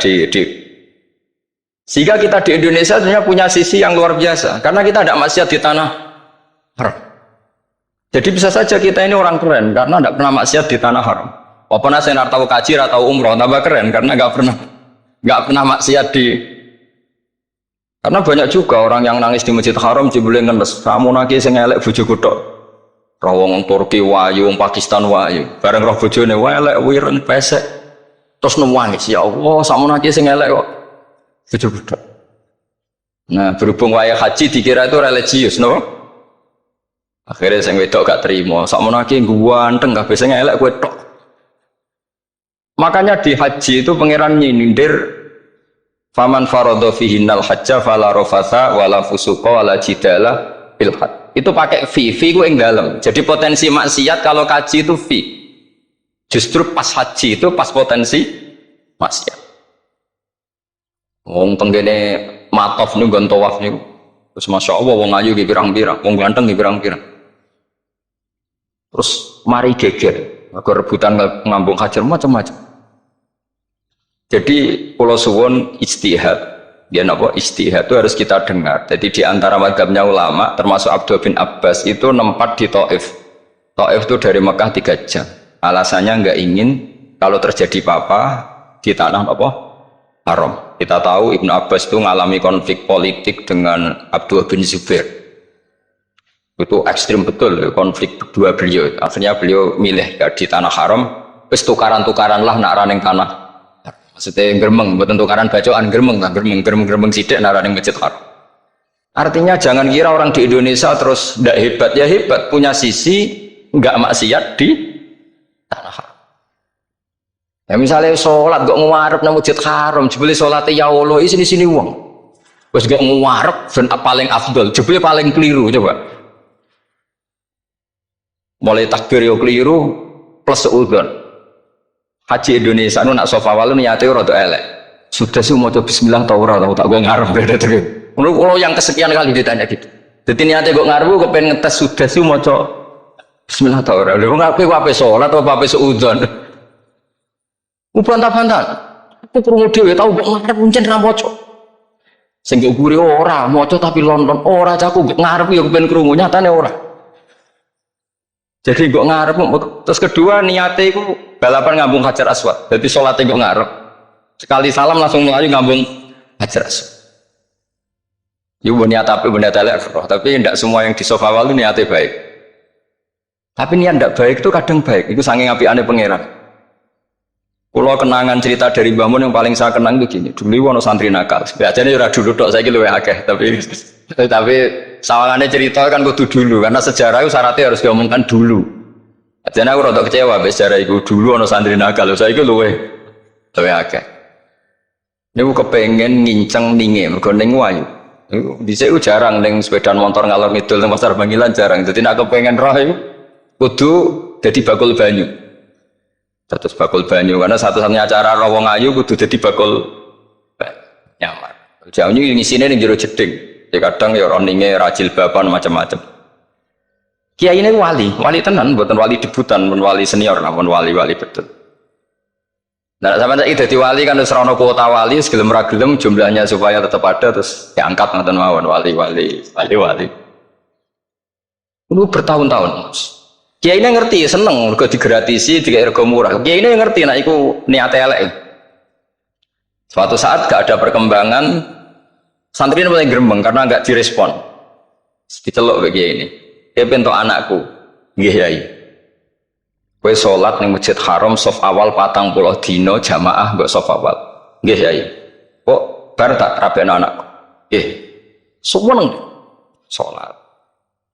sehingga kita di Indonesia sebenarnya punya sisi yang luar biasa karena kita tidak maksiat di tanah haram. Jadi bisa saja kita ini orang keren karena tidak pernah maksiat di tanah haram. Apa nasi nak tahu kaji atau umroh tambah keren karena nggak pernah maksiat di. Karena banyak juga orang yang nangis di Masjid Haram jebule ngenes. Kamu nangis sing elek bojoku tok. Rawong Turki wayu, Pakistan wayu. Bareng roh bojone elek wireng pesek. Terus nangis, ya Allah, sakmu nangis sing elek kok bojoku tok. Nah, berhubung wayah haji dikira itu religius, no? Akhirnya sing wedok gak terima. Sakmu nangis ganteng kabeh sing elek kowe tok. Makanya di haji itu pangeran nyindir faman faradha fihinnal hajja fala rafatha wala fusuqa wala jidala fil hajj. Itu pakai fi ku ing dalem. Jadi potensi maksiat kalau kaji itu fi. Justru pas haji itu pas potensi maksiat. Wong tenggene matof niku nggon tawaf niku. Terus masyaallah wong ayu ki pirang-pirang, wong ganteng ki pirang-pirang. Terus mari geger, agar rebutan ngambung hajar macam-macam. Jadi pulau suwon ijtihad Dia apa istihad itu harus kita dengar. Jadi di antara mazhabnya ulama termasuk Abdul bin Abbas itu nempat di Taif. Taif itu dari Mekah 3 jam. Alasannya nggak ingin kalau terjadi apa-apa di tanah apa haram. Kita tahu Ibnu Abbas itu mengalami konflik politik dengan Abdul bin Zubair. Itu ekstrim betul konflik dua beliau. Akhirnya beliau milih di tanah haram. Terus tukaran-tukaran lah nak raning tanah. Maksudnya geremeng, buatan tukaran bacaan geremeng sidik nara yang masjid haram. Artinya jangan kira orang di Indonesia terus tidak hebat, ya hebat, punya sisi nggak maksiat di tanah haram. Ya misalnya sholat gak ngewarep nang masjid haram, jebule sholatnya ya Allah sini uang. Terus gak ngewarep dan paling afdol, jebule paling keliru coba. Mulai takbir yo keliru plus seudon. Haji Indonesia nu nak sofa walu niate rada elek. Sudah sih mau coba bismillah tau ora tak gue ngarep beda terus. Kalau yang kesekian kali ditanya gitu. Jadi niate gue ngarep gue pengen ngetes sudah sih mau coba bismillah tau ora. Lha ngapain wae salat atau wae seudon. Bantah-bantah. Aku krungu dhewe tau kok ngarep pancen ra maca. Sing mbok guri ora maca tapi lonton ora caku ngarep yo ben krungu nyatane ora. Jadi kok ngarep terus kedua niate iku balapan ngambung Hajar Aswad. Jadi sholatnya kok ngarep. Sekali salam langsung melayu ngambung Hajar Aswad. Iku niat elek roh, tapi tidak semua yang di sofa walu niatnya baik. Tapi niat tidak baik itu kadang baik. Itu saking apiane pangeran. Kalau kenangan cerita dari Mbah Mun yang paling saya kenang itu gini. Dulu wono santri nakal. Biasanya ora dulu tok saiki luwih akeh, tapi sawangannya cerita kan kudu dulu karena sejarah itu syaratnya harus diomongkan dulu. Jadi aku rada kecewa sejarah itu dulu ono santri nakal, saiki luwih akeh. Niku kepengen nginceng ninge mergo ning wayu. Dhisik jarang ning sepeda motor ngalor ngidul ning pasar Bangilan jarang. Jadi nek kepengen roh iku kudu dadi bakul banyu. Terus bakul banyu karena satu-satunya acara roh wong ayu kudu dadi bakul nyamar. Jauhnya ngisine ning jero jeding. Ya kadang ya ninge rajil baban macam-macam. Kiai ini wali tenan, bukan wali debutan, bukan wali senior, namun wali betul. Nah, sama saya jadi wali kan terus rono kuota wali, segelem ragelem jumlahnya supaya tetap ada terus diangkat nanti mawon wali. Itu bertahun-tahun. Kiai ini ngerti, seneng, juga digratisi, juga ergo murah. Kiai ini ngerti, nah itu niat elek. Suatu saat gak ada perkembangan, santri ini mulai gerembeng karena nggak direspon. Diceluk bagi ini. Dia bentuk anakku, nggih yai. Kowe salat ning Masjid Haram saf awal 40 dina jamaah mbok saf awal. Nggih yai. Kok bar tak rabekno anakku. Nggih. Suweneng salat.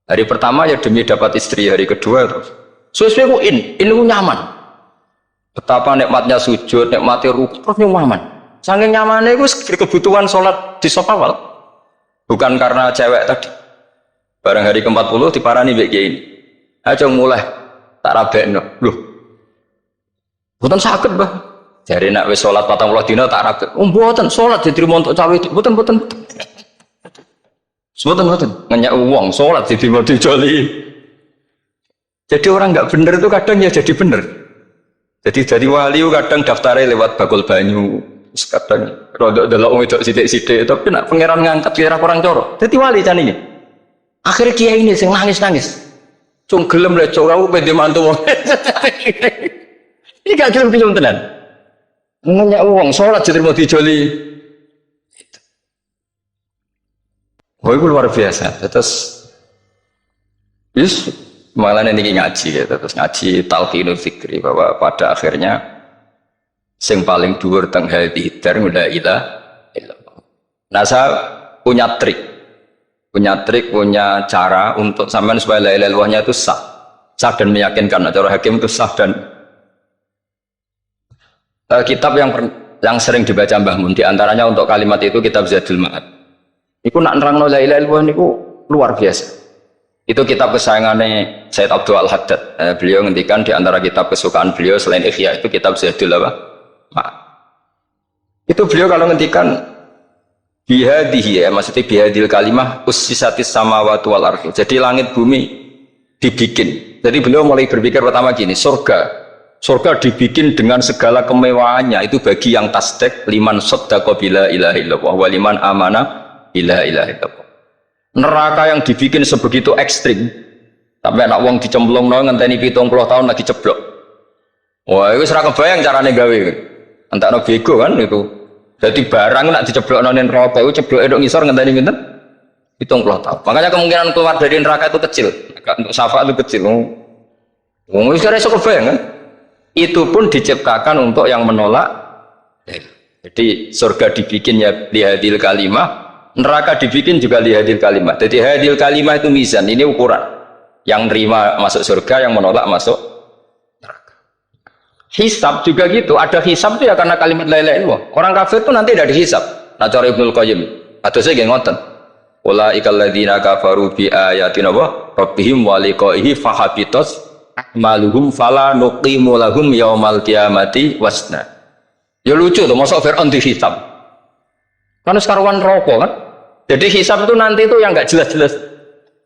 Hari pertama ya demi dapat istri, hari kedua terus. Suwe-suwe ku ku nyaman. Betapa nikmatnya sujud, nikmati ruku, terus nyaman. Saking nyamannya itu kebutuhan sholat di saf awal. Bukan karena cewek tadi. Barang hari ke-40 diparani mbek kiai ini. Aja mulai tak rabekno. Loh. Mboten saged, Mbah. Jare nek wis salat 40 dina tak rabek. Mboten salat diterima untuk cawe itu. Mboten. Mboten ngenyak uang salat diterima dijoli. Jadi orang enggak bener itu kadang ya jadi bener. Jadi dari wali kadang daftarnya lewat bakul banyu. Kadang rodok delok wedok sithik-sithik tapi nak pangeran ngangkat kira kurang coro. Dadi wali can ini. Akhirnya kiai ini sing nangis. Cung gelem lek cok aku pede mantu wong. Iki gak gelem tenan. Ngenyak wong salat diterima dijoli. Oh itu luar biasa. Terus malah ini ngaji gitu. Terus ngaji talqinul fikri bahwa pada akhirnya sing paling dhuwur teng hadhihi dar la ilaha illallah. Nah saya punya trik, punya cara untuk sampean supaya la ilaha illallahnya itu sah dan meyakinkan. Nah, cara hakim itu sah dan kitab yang sering dibaca Mbah Mun diantaranya untuk kalimat itu kitab Zadul Ma'ad. Iku nak nerangno la ilaha illallah niku luar biasa. Itu kitab kesayangannya Sayyid Abdul Al-Haddad. Beliau ngendikan di antara kitab kesukaan beliau selain Ihya itu kitab Zadul Ma'ad. Itu beliau kalau ngendikan bihadihi ya maksudnya bihadil kalimah ussisatis samawati wal ardh. Jadi langit bumi dibikin. Jadi beliau mulai berpikir pertama gini, surga Surga dibikin dengan segala kemewahannya. Itu bagi yang tasdek liman saddaqa bila ilaha illallah wa liman amana bila ilaha illallah. Neraka yang dibikin sebegitu ekstrim. Sampai anak wong dicemplungno ngenteni 70 tahun lagi ceblok. Wah, itu ora kebayang carane gawe. Entakno bego kan itu. Jadi barang nak diceblokno ning neraka itu cebloke ndok ngisor ngenteni pinten? 70 tahun. Makanya kemungkinan keluar dari neraka itu kecil. Untuk syafaat itu kecil. Wong wis ora iso kebayang kan? Itu pun diciptakan untuk yang menolak. Jadi surga dibikin ya lihadil kalimah, neraka dibikin juga lihadil kalimah. Jadi hadil kalimah itu mizan, ini ukuran. Yang nerima masuk surga, yang menolak masuk neraka. Hisab juga gitu, ada hisab itu ya karena kalimat la ilaha illallah. Orang kafir itu nanti tidak dihisab. Nah cara Ibnul Qayyim, atau saya nggih ngoten. Ulaikal ladzina kafaru bi ayatina wa rabbihim wa liqaihi fahabitas maluhum fala nuqimu lahum yaumal qiyamati wasna. Ya lucu tuh, masa Fir'aun dihisab. Karena sekarang rokok kan. Jadi hisab itu nanti itu yang nggak jelas-jelas.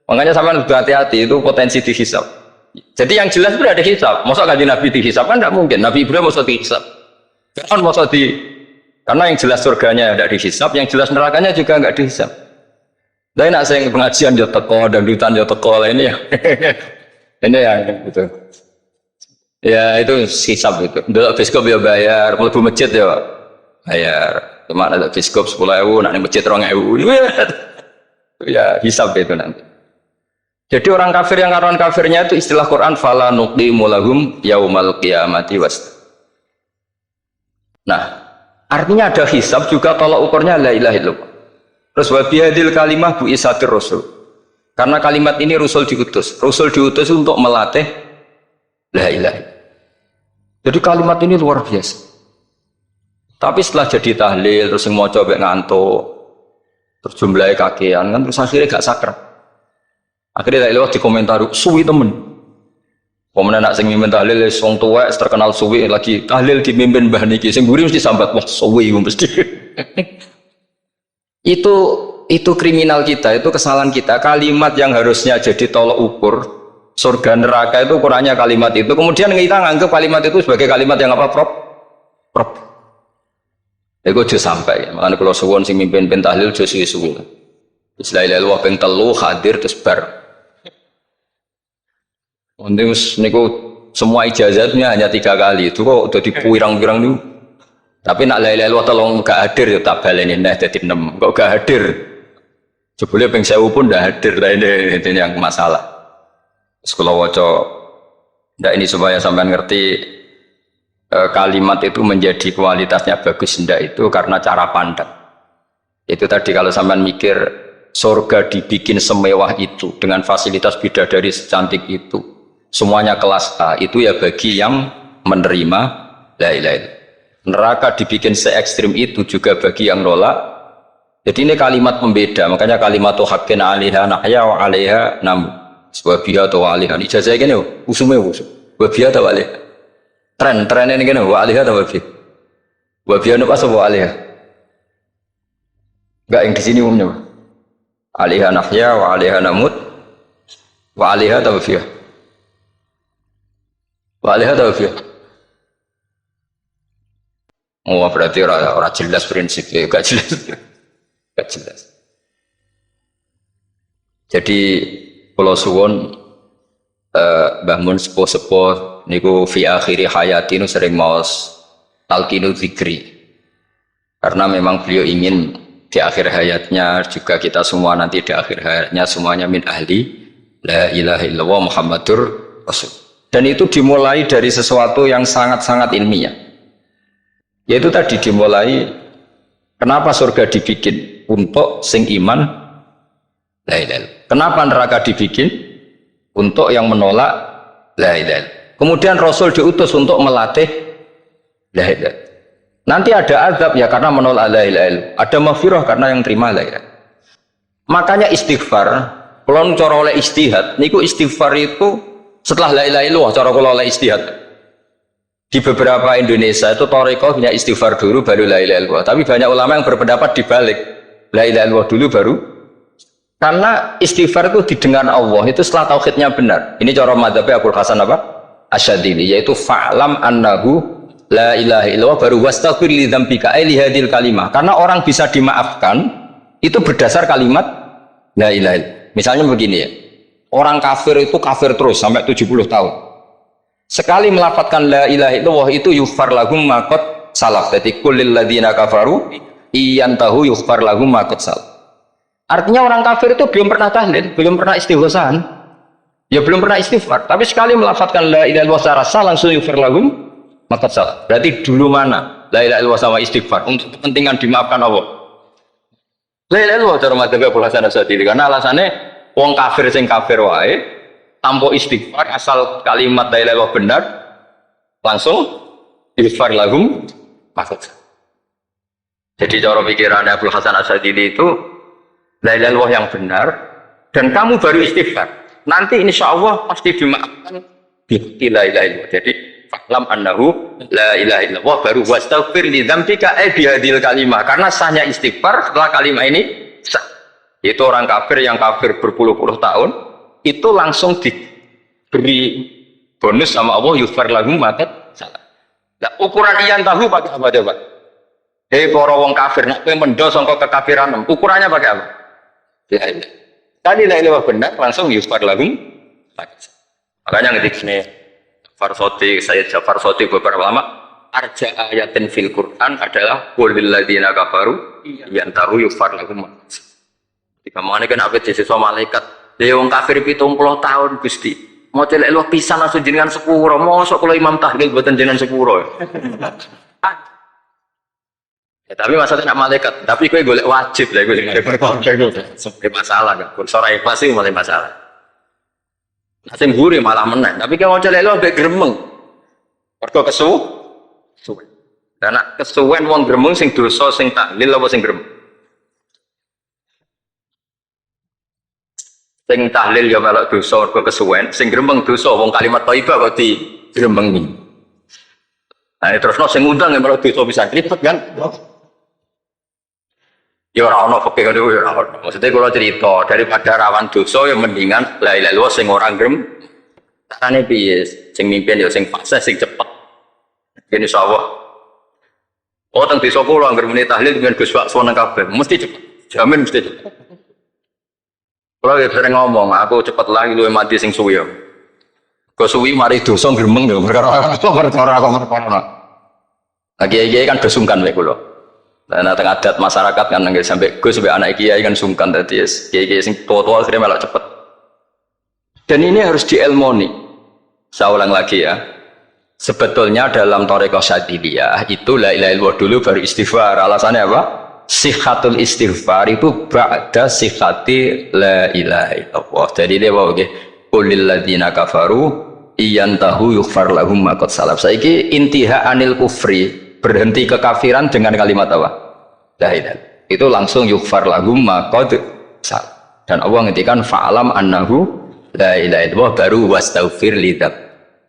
Makanya sampai berhati-hati itu potensi dihisab. Jadi yang jelas itu ada hisab. Masa kanjeng Nabi dihisab kan tidak mungkin. Nabi Ibrahim masa dihisab. Fir'aun masa karena yang jelas surganya tidak dihisab, yang jelas nerakanya juga nggak dihisab. Dan nak saya pengajian ya teko dan dutan ya teko ini ya. Ini yang itu. Ya itu hisab itu. Dulu biskop ya bayar, mlebu masjid ya bayar. Cuma ada biskop 10.000, nak masjid 2.000. Ya hisab itu nanti. Jadi orang kafir yang karuan kafirnya itu istilah Quran fala nuqimu lahum yaumal qiyamati was. Nah, artinya ada hisab juga tolak ukurnya la ilaha illallah. Terus wa bihadil kalimah bu isatir rasul. Karena kalimat ini Rasul diutus. Rasul diutus untuk melatih la ilaha. Jadi kalimat ini luar biasa. Tapi setelah jadi tahlil, terus yang mau coba ngantuk, terus jumlahnya kakean, kan terus akhirnya gak sakral. Akhirnya la ilaha dikomentari, suwi temen. Pemenang nak sing mimpin tahlil, wong tuwek terkenal suwi lagi tahlil dimimpin mbah niki, sing mburi mesti sambat, wah suwi mesti. Itu kriminal kita, itu kesalahan kita. Kalimat yang harusnya jadi tolok ukur surga neraka itu ukurannya kalimat itu. Kemudian kita nganggap kalimat itu sebagai kalimat yang apa? Prop. Itu juga sampai. Makanya kalau suwon sing mimpin tahlil jo suwi-suwi. Bismillahirrahmanirrahim ping 3 hadir terus bar. Untung niku semua ijazatnya hanya 3 kali. Itu kok udah dipirang-pirang niku. Tapi nak la ilaha illallah tolong gak hadir ya tak baleni nah dadi 6. Kok gak hadir? Jebule ping 1000 pun ndak hadir, ini yang masalah. Sekolah waca ndak ini supaya sampean ngerti kalimat itu menjadi kualitasnya bagus ndak itu karena cara pandang. Itu tadi kalau sampean mikir surga dibikin semewah itu dengan fasilitas bidadari secantik itu, semuanya kelas A, itu ya bagi yang menerima la ilaha illallah. Neraka dibikin se ekstrim itu juga bagi yang nolak. Jadi ini kalimat pembeda, makanya kalimat tuh hakin alaiha nahya wa alaiha nam wabiha atau alaiha. Ijazah gini, usumnya usum. Wabiha atau alaiha. Tren ini gini, wa alaiha atau wabiha. Wabiha itu pas wa alaiha. Enggak yang di sini umumnya. Alaiha nahya wa alaiha namut wa alaiha atau wabiha. Wa alaiha atau wabiha. Oh berarti orang jelas prinsipnya, enggak jelas. Gak jelas. Jadi kalau suwon bangun sepuh-sepuh niku fi akhiri hayati nu sering maos talqinu dzikri. Karena memang beliau ingin di akhir hayatnya juga kita semua nanti di akhir hayatnya semuanya min ahli la ilaha illallah Muhammadur Rasul. Dan itu dimulai dari sesuatu yang sangat-sangat ilmiah. Yaitu tadi dimulai kenapa surga dibikin? Untuk sing iman la ilaha. Kenapa neraka dibikin? Untuk yang menolak la ilaha. Kemudian Rasul diutus untuk melatih la ilaha. Nanti ada azab ya karena menolak la ilaha. Ada maghfirah karena yang terima la ilaha. Makanya istighfar, kalau cara oleh istihad, niku istighfar itu setelah la ilaha illallah cara kalau oleh istihad. Di beberapa Indonesia itu thariqahnya istighfar dulu baru la ilaha illallah. Tapi banyak ulama yang berpendapat dibalik. La ilaha illallah dulu baru. Karena istighfar itu didengar Allah itu setelah tauhidnya benar. Ini cara madzhabnya Abul Hasan apa? Asyadili, yaitu fa'lam annahu la ilaha illallah baru wastaghfir li dzambika li hadil kalimah. Karena orang bisa dimaafkan itu berdasar kalimat la ilaha illallah. Misalnya begini ya. Orang kafir itu kafir terus sampai 70 tahun. Sekali melafadzkan la ilaha illallah itu yughfar lahum ma qad salaf. Jadi kullil ladzina kafaru iyantahu yughfar lahum ma qad salaf. Artinya orang kafir itu belum pernah tahlil, belum pernah istighosah. Ya belum pernah istighfar, tapi sekali melafadzkan la ilaha illallah secara sah langsung yughfar lahum maka salah. Berarti dulu mana la ilaha illallah sama istighfar untuk kepentingan dimaafkan Allah? La ilaha illallah cara madzhab Abu Hasan Asy'ari karena alasannya wong kafir sing kafir wae tanpa istighfar asal kalimat la ilaha illallah benar langsung yughfar lahum maka salah. Jadi cara pikiran Abu Hasan Asy'ari itu la ilaha illallah yang benar dan kamu baru istighfar. Nanti insya Allah pasti dimaafkan bi la ilaha illallah. Jadi fa'lam annahu la ilaha illallah baru wastaghfir li dzambika bi hadil kalimah. Karena sahnya istighfar setelah kalimat ini sah. Itu orang kafir yang kafir berpuluh-puluh tahun itu langsung diberi bonus sama Allah yughfar lahum maka salah. Nah, ukuran iyan tahu pakai apa coba? Hei para wong kafir nak kowe mendo sangka kekafiran, ukurannya pakai apa? La ilaha. Tadi la ilaha benar langsung yughfar lahum. Makanya ngetikne Farsoti, Sayyid Jafar Soti beberapa lama arja ayatin fil Quran adalah qulil ladzina kafaru yantaru yughfar lahum. Jika mau kan apa siswa malaikat, dia wong kafir 70 tahun Gusti. Mau celek lu pisan langsung jenengan sepuro, mosok kula Imam Tahlil mboten jenengan sepuro. Ya, tapi maksudnya nak malaikat, tapi gue golek wajib lah gue dengar berkorban itu, sebagai masalah kan, suara ikhlas sih malah masalah. Nasi gurih malah menang, tapi kalau cari lo agak gremeng, pergo suwen. Karena kesuwen wong gremeng sing dosa sing tahlil apa sing gremeng? Sing tahlil ya malah dosa pergo kesuwen, sing gremeng dosa wong kalimat thayyibah kok di gremengi. Nah terus no sing undang ya malah dosa bisa ribet kan? Ya ora ono fikih ngono ya ora. Maksudnya kalau cerita daripada rawan dosa ya mendingan la ilaha illallah sing ora grem. Carane piye? Sing mimpin ya sing fase sing cepet. Kene insyaallah. Oh teng desa kula anggere muni tahlil dengan Gus Bakso nang kabeh mesti cepet. Jamin mesti cepet. Kalau ya sering ngomong, aku cepet lagi luwih mati sing suwi ya. Kok suwi mari dosa gremeng ya perkara kok merkono. Lagi kan dosungkan wae kula. Nah, tengah adat masyarakat kan nggak sampai gue sampai anak kiai kan sungkan tadi kiai sing tua akhirnya malah cepet. Dan ini harus dielmoni. Saya ulang lagi ya. Sebetulnya dalam Thariqah Syadziliyah itu la ilaha illallah dulu baru istighfar. Alasannya apa? Sihhatul istighfar itu ba'da sihhati la ilaha illallah. Jadi dia bawa oke. Qulil ladzina kafaru iyantahu yughfar lahum ma qad salaf. Saiki intiha anil kufri. Berhenti kekafiran dengan kalimat apa? La ilaha. Itu langsung yughfar lahum ma qad salaf. Dan Allah ngendikan fa'alam annahu la ilaha illallah baru wastaghfir lidzab.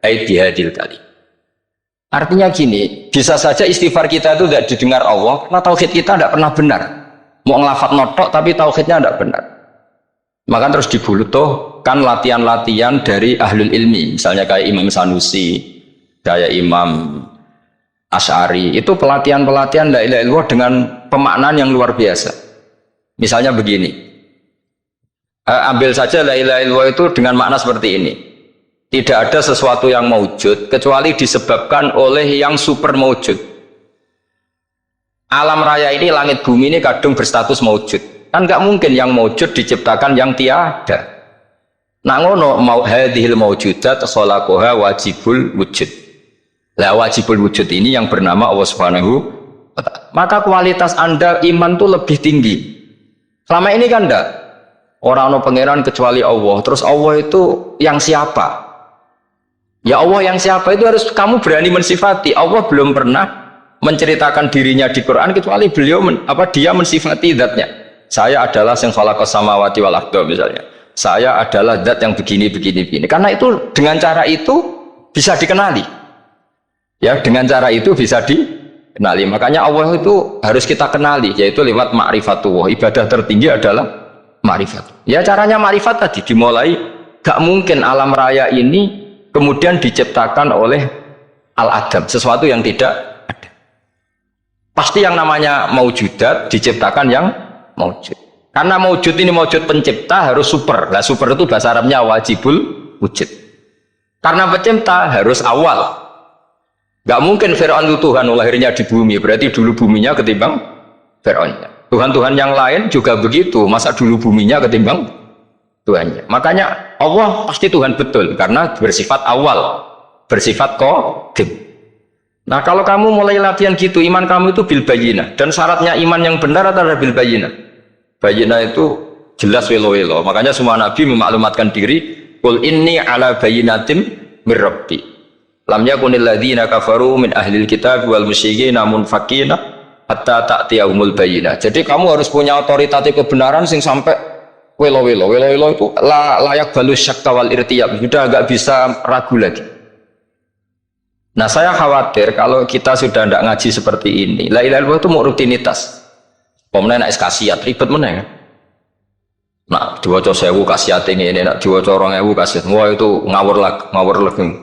Ai bihadil kali. Artinya gini, bisa saja istighfar kita itu tidak didengar Allah karena tauhid kita tidak pernah benar. Mau ngelafat notok tapi tauhidnya tidak benar. Maka terus dibulutuhkan latihan-latihan dari ahlul ilmi, misalnya kayak Imam Sanusi, kayak Imam Asy'ari, itu pelatihan-pelatihan la ilaha illallah dengan pemaknaan yang luar biasa. Misalnya begini, ambil saja la ilaha illallah itu dengan makna seperti ini. Tidak ada sesuatu yang maujud kecuali disebabkan oleh yang super maujud. Alam raya ini, langit bumi ini kadung berstatus maujud. Kan nggak mungkin yang maujud diciptakan yang tiada. Nak ngono mau hadhil maujudat khalaqaha wajibul wujud. Lah wajibul wujud ini yang bernama Allah Subhanahu wa ta'ala. Maka kualitas Anda iman tuh lebih tinggi. Selama ini kan enggak. Orang no pangeran kecuali Allah. Terus Allah itu yang siapa? Ya Allah yang siapa itu harus kamu berani mensifati. Allah belum pernah menceritakan dirinya di Quran kecuali beliau dia mensifati zatnya. Saya adalah yang khalaqas samawati wal ardh misalnya. Saya adalah zat yang begini. Karena itu dengan cara itu bisa dikenali. Ya, dengan cara itu bisa dikenali. Makanya Allah itu harus kita kenali, yaitu lewat ma'rifatullah. Ibadah tertinggi adalah ma'rifat. Ya caranya ma'rifat tadi dimulai. Gak mungkin alam raya ini kemudian diciptakan oleh al-adam, sesuatu yang tidak ada. Pasti yang namanya maujudat diciptakan yang maujud. Karena maujud ini maujud pencipta harus super. Nah, super itu bahasa Arabnya wajibul wujud. Karena pencipta harus awal. Gak mungkin Fir'aun itu Tuhan lahirnya di bumi, berarti dulu buminya ketimbang Fir'aunnya. Tuhan-Tuhan yang lain juga begitu, masa dulu buminya ketimbang Tuhannya. Makanya Allah pasti Tuhan betul, karena bersifat awal, bersifat qadim. Nah kalau kamu mulai latihan gitu, iman kamu itu bil bayyinah. Dan syaratnya iman yang benar adalah bil bayyinah. Bayyinah itu jelas welo-welo. Makanya semua Nabi memaklumatkan diri, qul inni ala bayyinatim mir rabbi. Lam yakunil ladzina kafaru min ahlil kitab wal musyrikin munfakina hatta ta'tiyahumul bayyinah. Jadi kamu harus punya otoritatif kebenaran sing sampai welo-welo. Welo-welo itu layak balus syakka wal irtiyab. Sudah agak bisa ragu lagi. Nah saya khawatir kalau kita sudah tidak ngaji seperti ini. La ilaha illallah itu mau rutinitas. Pemenang nak kasiat ribet meneng. Nak diwaca 1000 kasiat ini, nak diwaca 2000 kasiat. Wah itu ngawur lagi.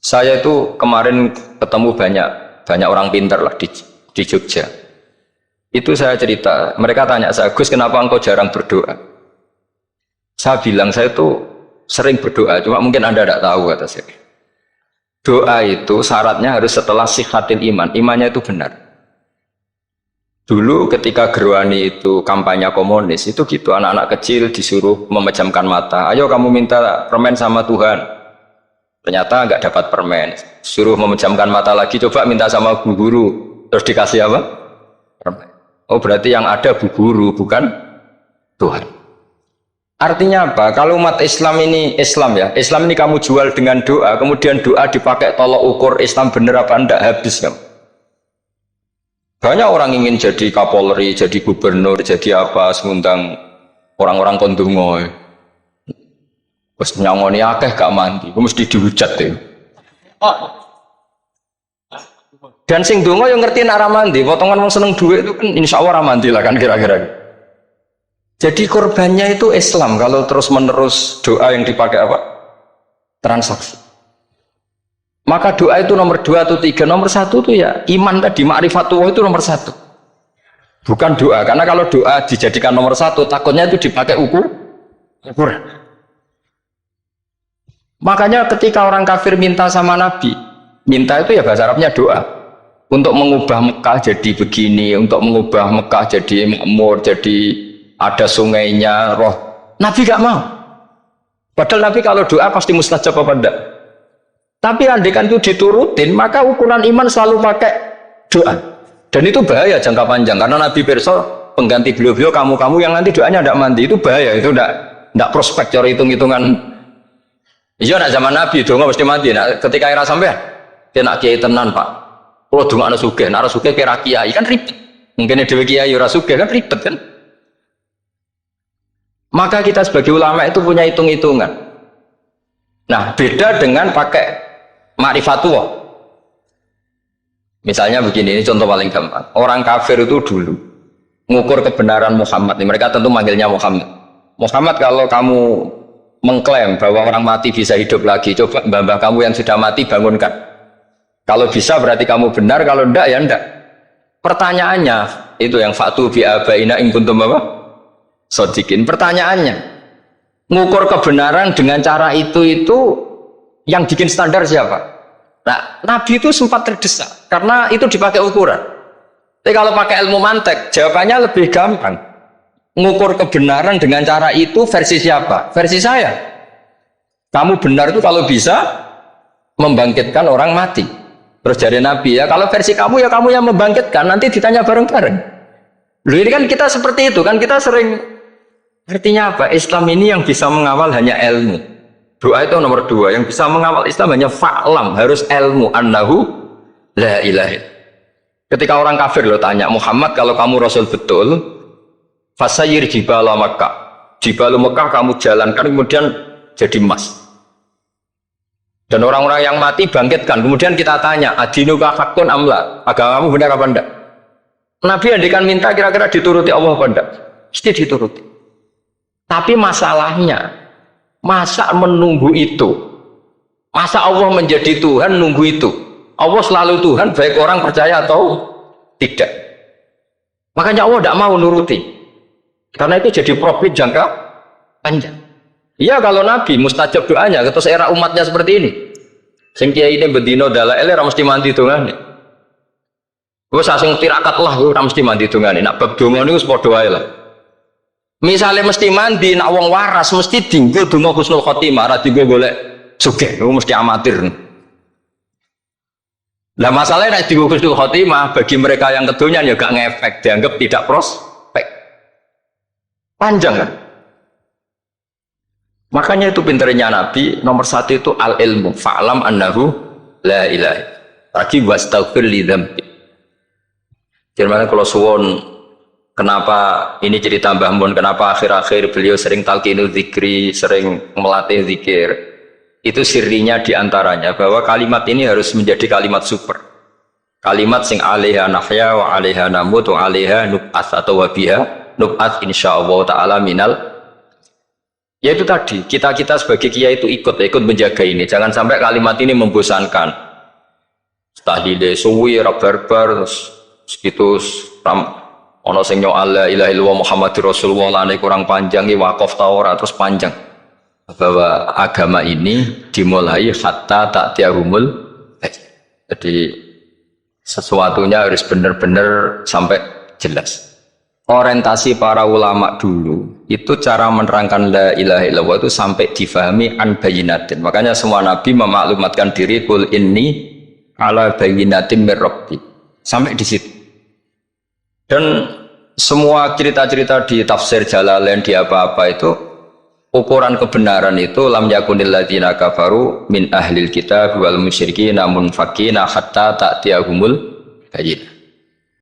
Saya itu kemarin ketemu banyak orang pintar lah di Jogja. Itu saya cerita, mereka tanya saya, Gus kenapa engkau jarang berdoa? Saya bilang saya itu sering berdoa, cuma mungkin Anda tidak tahu kata saya. Doa itu syaratnya harus setelah sihatil iman, imannya itu benar. Dulu ketika Gerwani itu kampanye komunis, itu gitu, anak-anak kecil disuruh memejamkan mata, ayo kamu minta permen sama Tuhan. Ternyata nggak dapat permen, suruh memejamkan mata lagi, coba minta sama bu guru, terus dikasih apa? Permen. Oh berarti yang ada bu guru, bukan Tuhan. Artinya apa? Kalau umat Islam ini Islam ya, Islam ini kamu jual dengan doa, kemudian doa dipakai tolok ukur Islam bener apa enggak, habis kan? Banyak orang ingin jadi Kapolri, jadi gubernur, jadi apa, mengundang orang-orang kondungo. Pas nyangoni akeh gak mandi, mesti dihujat deh. Dan sing donga yang ngerti nak mandi, potongan wong seneng duit itu kan insya Allah mandi lah kan kira-kira. Jadi korbannya itu Islam kalau terus menerus doa yang dipakai apa? Transaksi. Maka doa itu nomor 2 atau 3, nomor 1 itu ya iman tadi, ma'rifatullah itu nomor 1. Bukan doa, karena kalau doa dijadikan nomor 1, takutnya itu dipakai ukuran. Makanya ketika orang kafir minta sama Nabi, minta itu ya bahasa Arabnya doa. Untuk mengubah Mekah jadi begini, untuk mengubah Mekah jadi makmur, jadi ada sungainya, roh. Nabi gak mau. Padahal Nabi kalau doa pasti mustajab apa enggak? Tapi andikan itu diturutin, maka ukuran iman selalu pakai doa. Dan itu bahaya jangka panjang, karena Nabi Perso pengganti beliau-beliau, kamu-kamu yang nanti doanya tidak mandi, itu bahaya, itu enggak prospek cara hitung-hitungan. Iya nak zaman Nabi donga mesti mati. Nah, ketika era sampean, dia nak kiai tenan pak. Kalau donga anak sugih, nak sugih kira kiai kan ribet. Mungkin dewi kiai ora sugih kan ribet kan. Maka kita sebagai ulama itu punya hitung-hitungan. Nah beda dengan pakai ma'rifatullah. Misalnya begini, ini contoh paling gampang. Orang kafir itu dulu mengukur kebenaran Muhammad. Mereka tentu manggilnya Muhammad. Muhammad kalau kamu mengklaim bahwa orang mati bisa hidup lagi, coba mbah-mbah kamu yang sudah mati bangunkan. Kalau bisa berarti kamu benar, kalau enggak ya enggak. Pertanyaannya itu yang fatu bi abaina in kuntum apa? Shodiqin. Pertanyaannya, ngukur kebenaran dengan cara itu yang bikin standar siapa? Nah, Nabi itu sempat terdesak karena itu dipakai ukuran. Tapi kalau pakai ilmu mantek, jawabannya lebih gampang. Ngukur kebenaran dengan cara itu versi siapa? Versi saya. Kamu benar itu kalau bisa membangkitkan orang mati. Terus dari Nabi ya, kalau versi kamu ya kamu yang membangkitkan, nanti ditanya bareng-bareng. Loh ini kan kita seperti itu kan, kita sering. Artinya apa? Islam ini yang bisa mengawal hanya ilmu. Doa itu nomor 2, yang bisa mengawal Islam hanya fa'lam, harus ilmu annahu la ilaha illallah. Ketika orang kafir lo tanya, Muhammad kalau kamu Rasul betul, fasayir jibala Makkah, jibala Mekah kamu jalankan kemudian jadi emas. Dan orang-orang yang mati bangkitkan, kemudian kita tanya, adinuka hakun amla, agamamu benar apa enggak? Nabi andikan minta kira-kira dituruti Allah apa enggak? Mesti dituruti. Tapi masalahnya, masa menunggu itu Masa Allah menjadi Tuhan nunggu itu? Allah selalu Tuhan, baik orang percaya atau tidak. Makanya Allah tidak mau nuruti. Karena itu jadi profit jangka panjang. Iya kalau Nabi mustajab doanya, terus era umatnya seperti ini. Sing kiai ini bedino dalail ora mesti mandi dongane. Wes asing tirakat lah ora mesti mandi dongane. Nak bab donga niku wis padha wae lah. Misale mesti mandi nak wong waras mesti dinggo donga husnul khotimah, ora dinggo golek sugih, mesti amatir. Lah masalahnya nek dinggo husnul khotimah bagi mereka yang kedonyan ya gak ngefek, dianggap tidak prospek. Panjang kan? Makanya itu pinternya Nabi nomor satu itu al ilmu fa'lam annahu la ilaha lagi wastaghfir li dzambi. Jadi kalau suwon kenapa ini cerita Mbah Mun kenapa akhir-akhir beliau sering talqinul zikri, sering melatih zikir, itu sirinya diantaranya bahwa kalimat ini harus menjadi kalimat super, kalimat sing alaiha nahya wa alaiha namut wa alaiha nub'ats atau wabiha nub'ats insyaallah ta'ala minal. Ya itu tadi, kita sebagai kiai itu ikut menjaga ini. Jangan sampai kalimat ini membosankan. Tahlile suwi, barbar, terus gitu, ono sing nyoal la ilaha illallah Muhammadur Rasulullah lane kurang panjang, wakaf taora terus panjang. Bahwa agama ini dimulai hatta ta'tiyahumul. Jadi sesuatunya harus benar-benar sampai jelas. Orientasi para ulama dulu itu cara menerangkan la ilaha illallah itu sampai difahami an bayinatin. Makanya semua nabi memaklumatkan diri kul inni ala bayinatin mir rabbi. Sampai di situ. Dan semua cerita-cerita di tafsir Jalalain di apa-apa itu ukuran kebenaran itu lam yakunil ladzina kafaru min ahlil kitab wal musyrikin namun fakina hatta ta'tiyahumul bayyinah.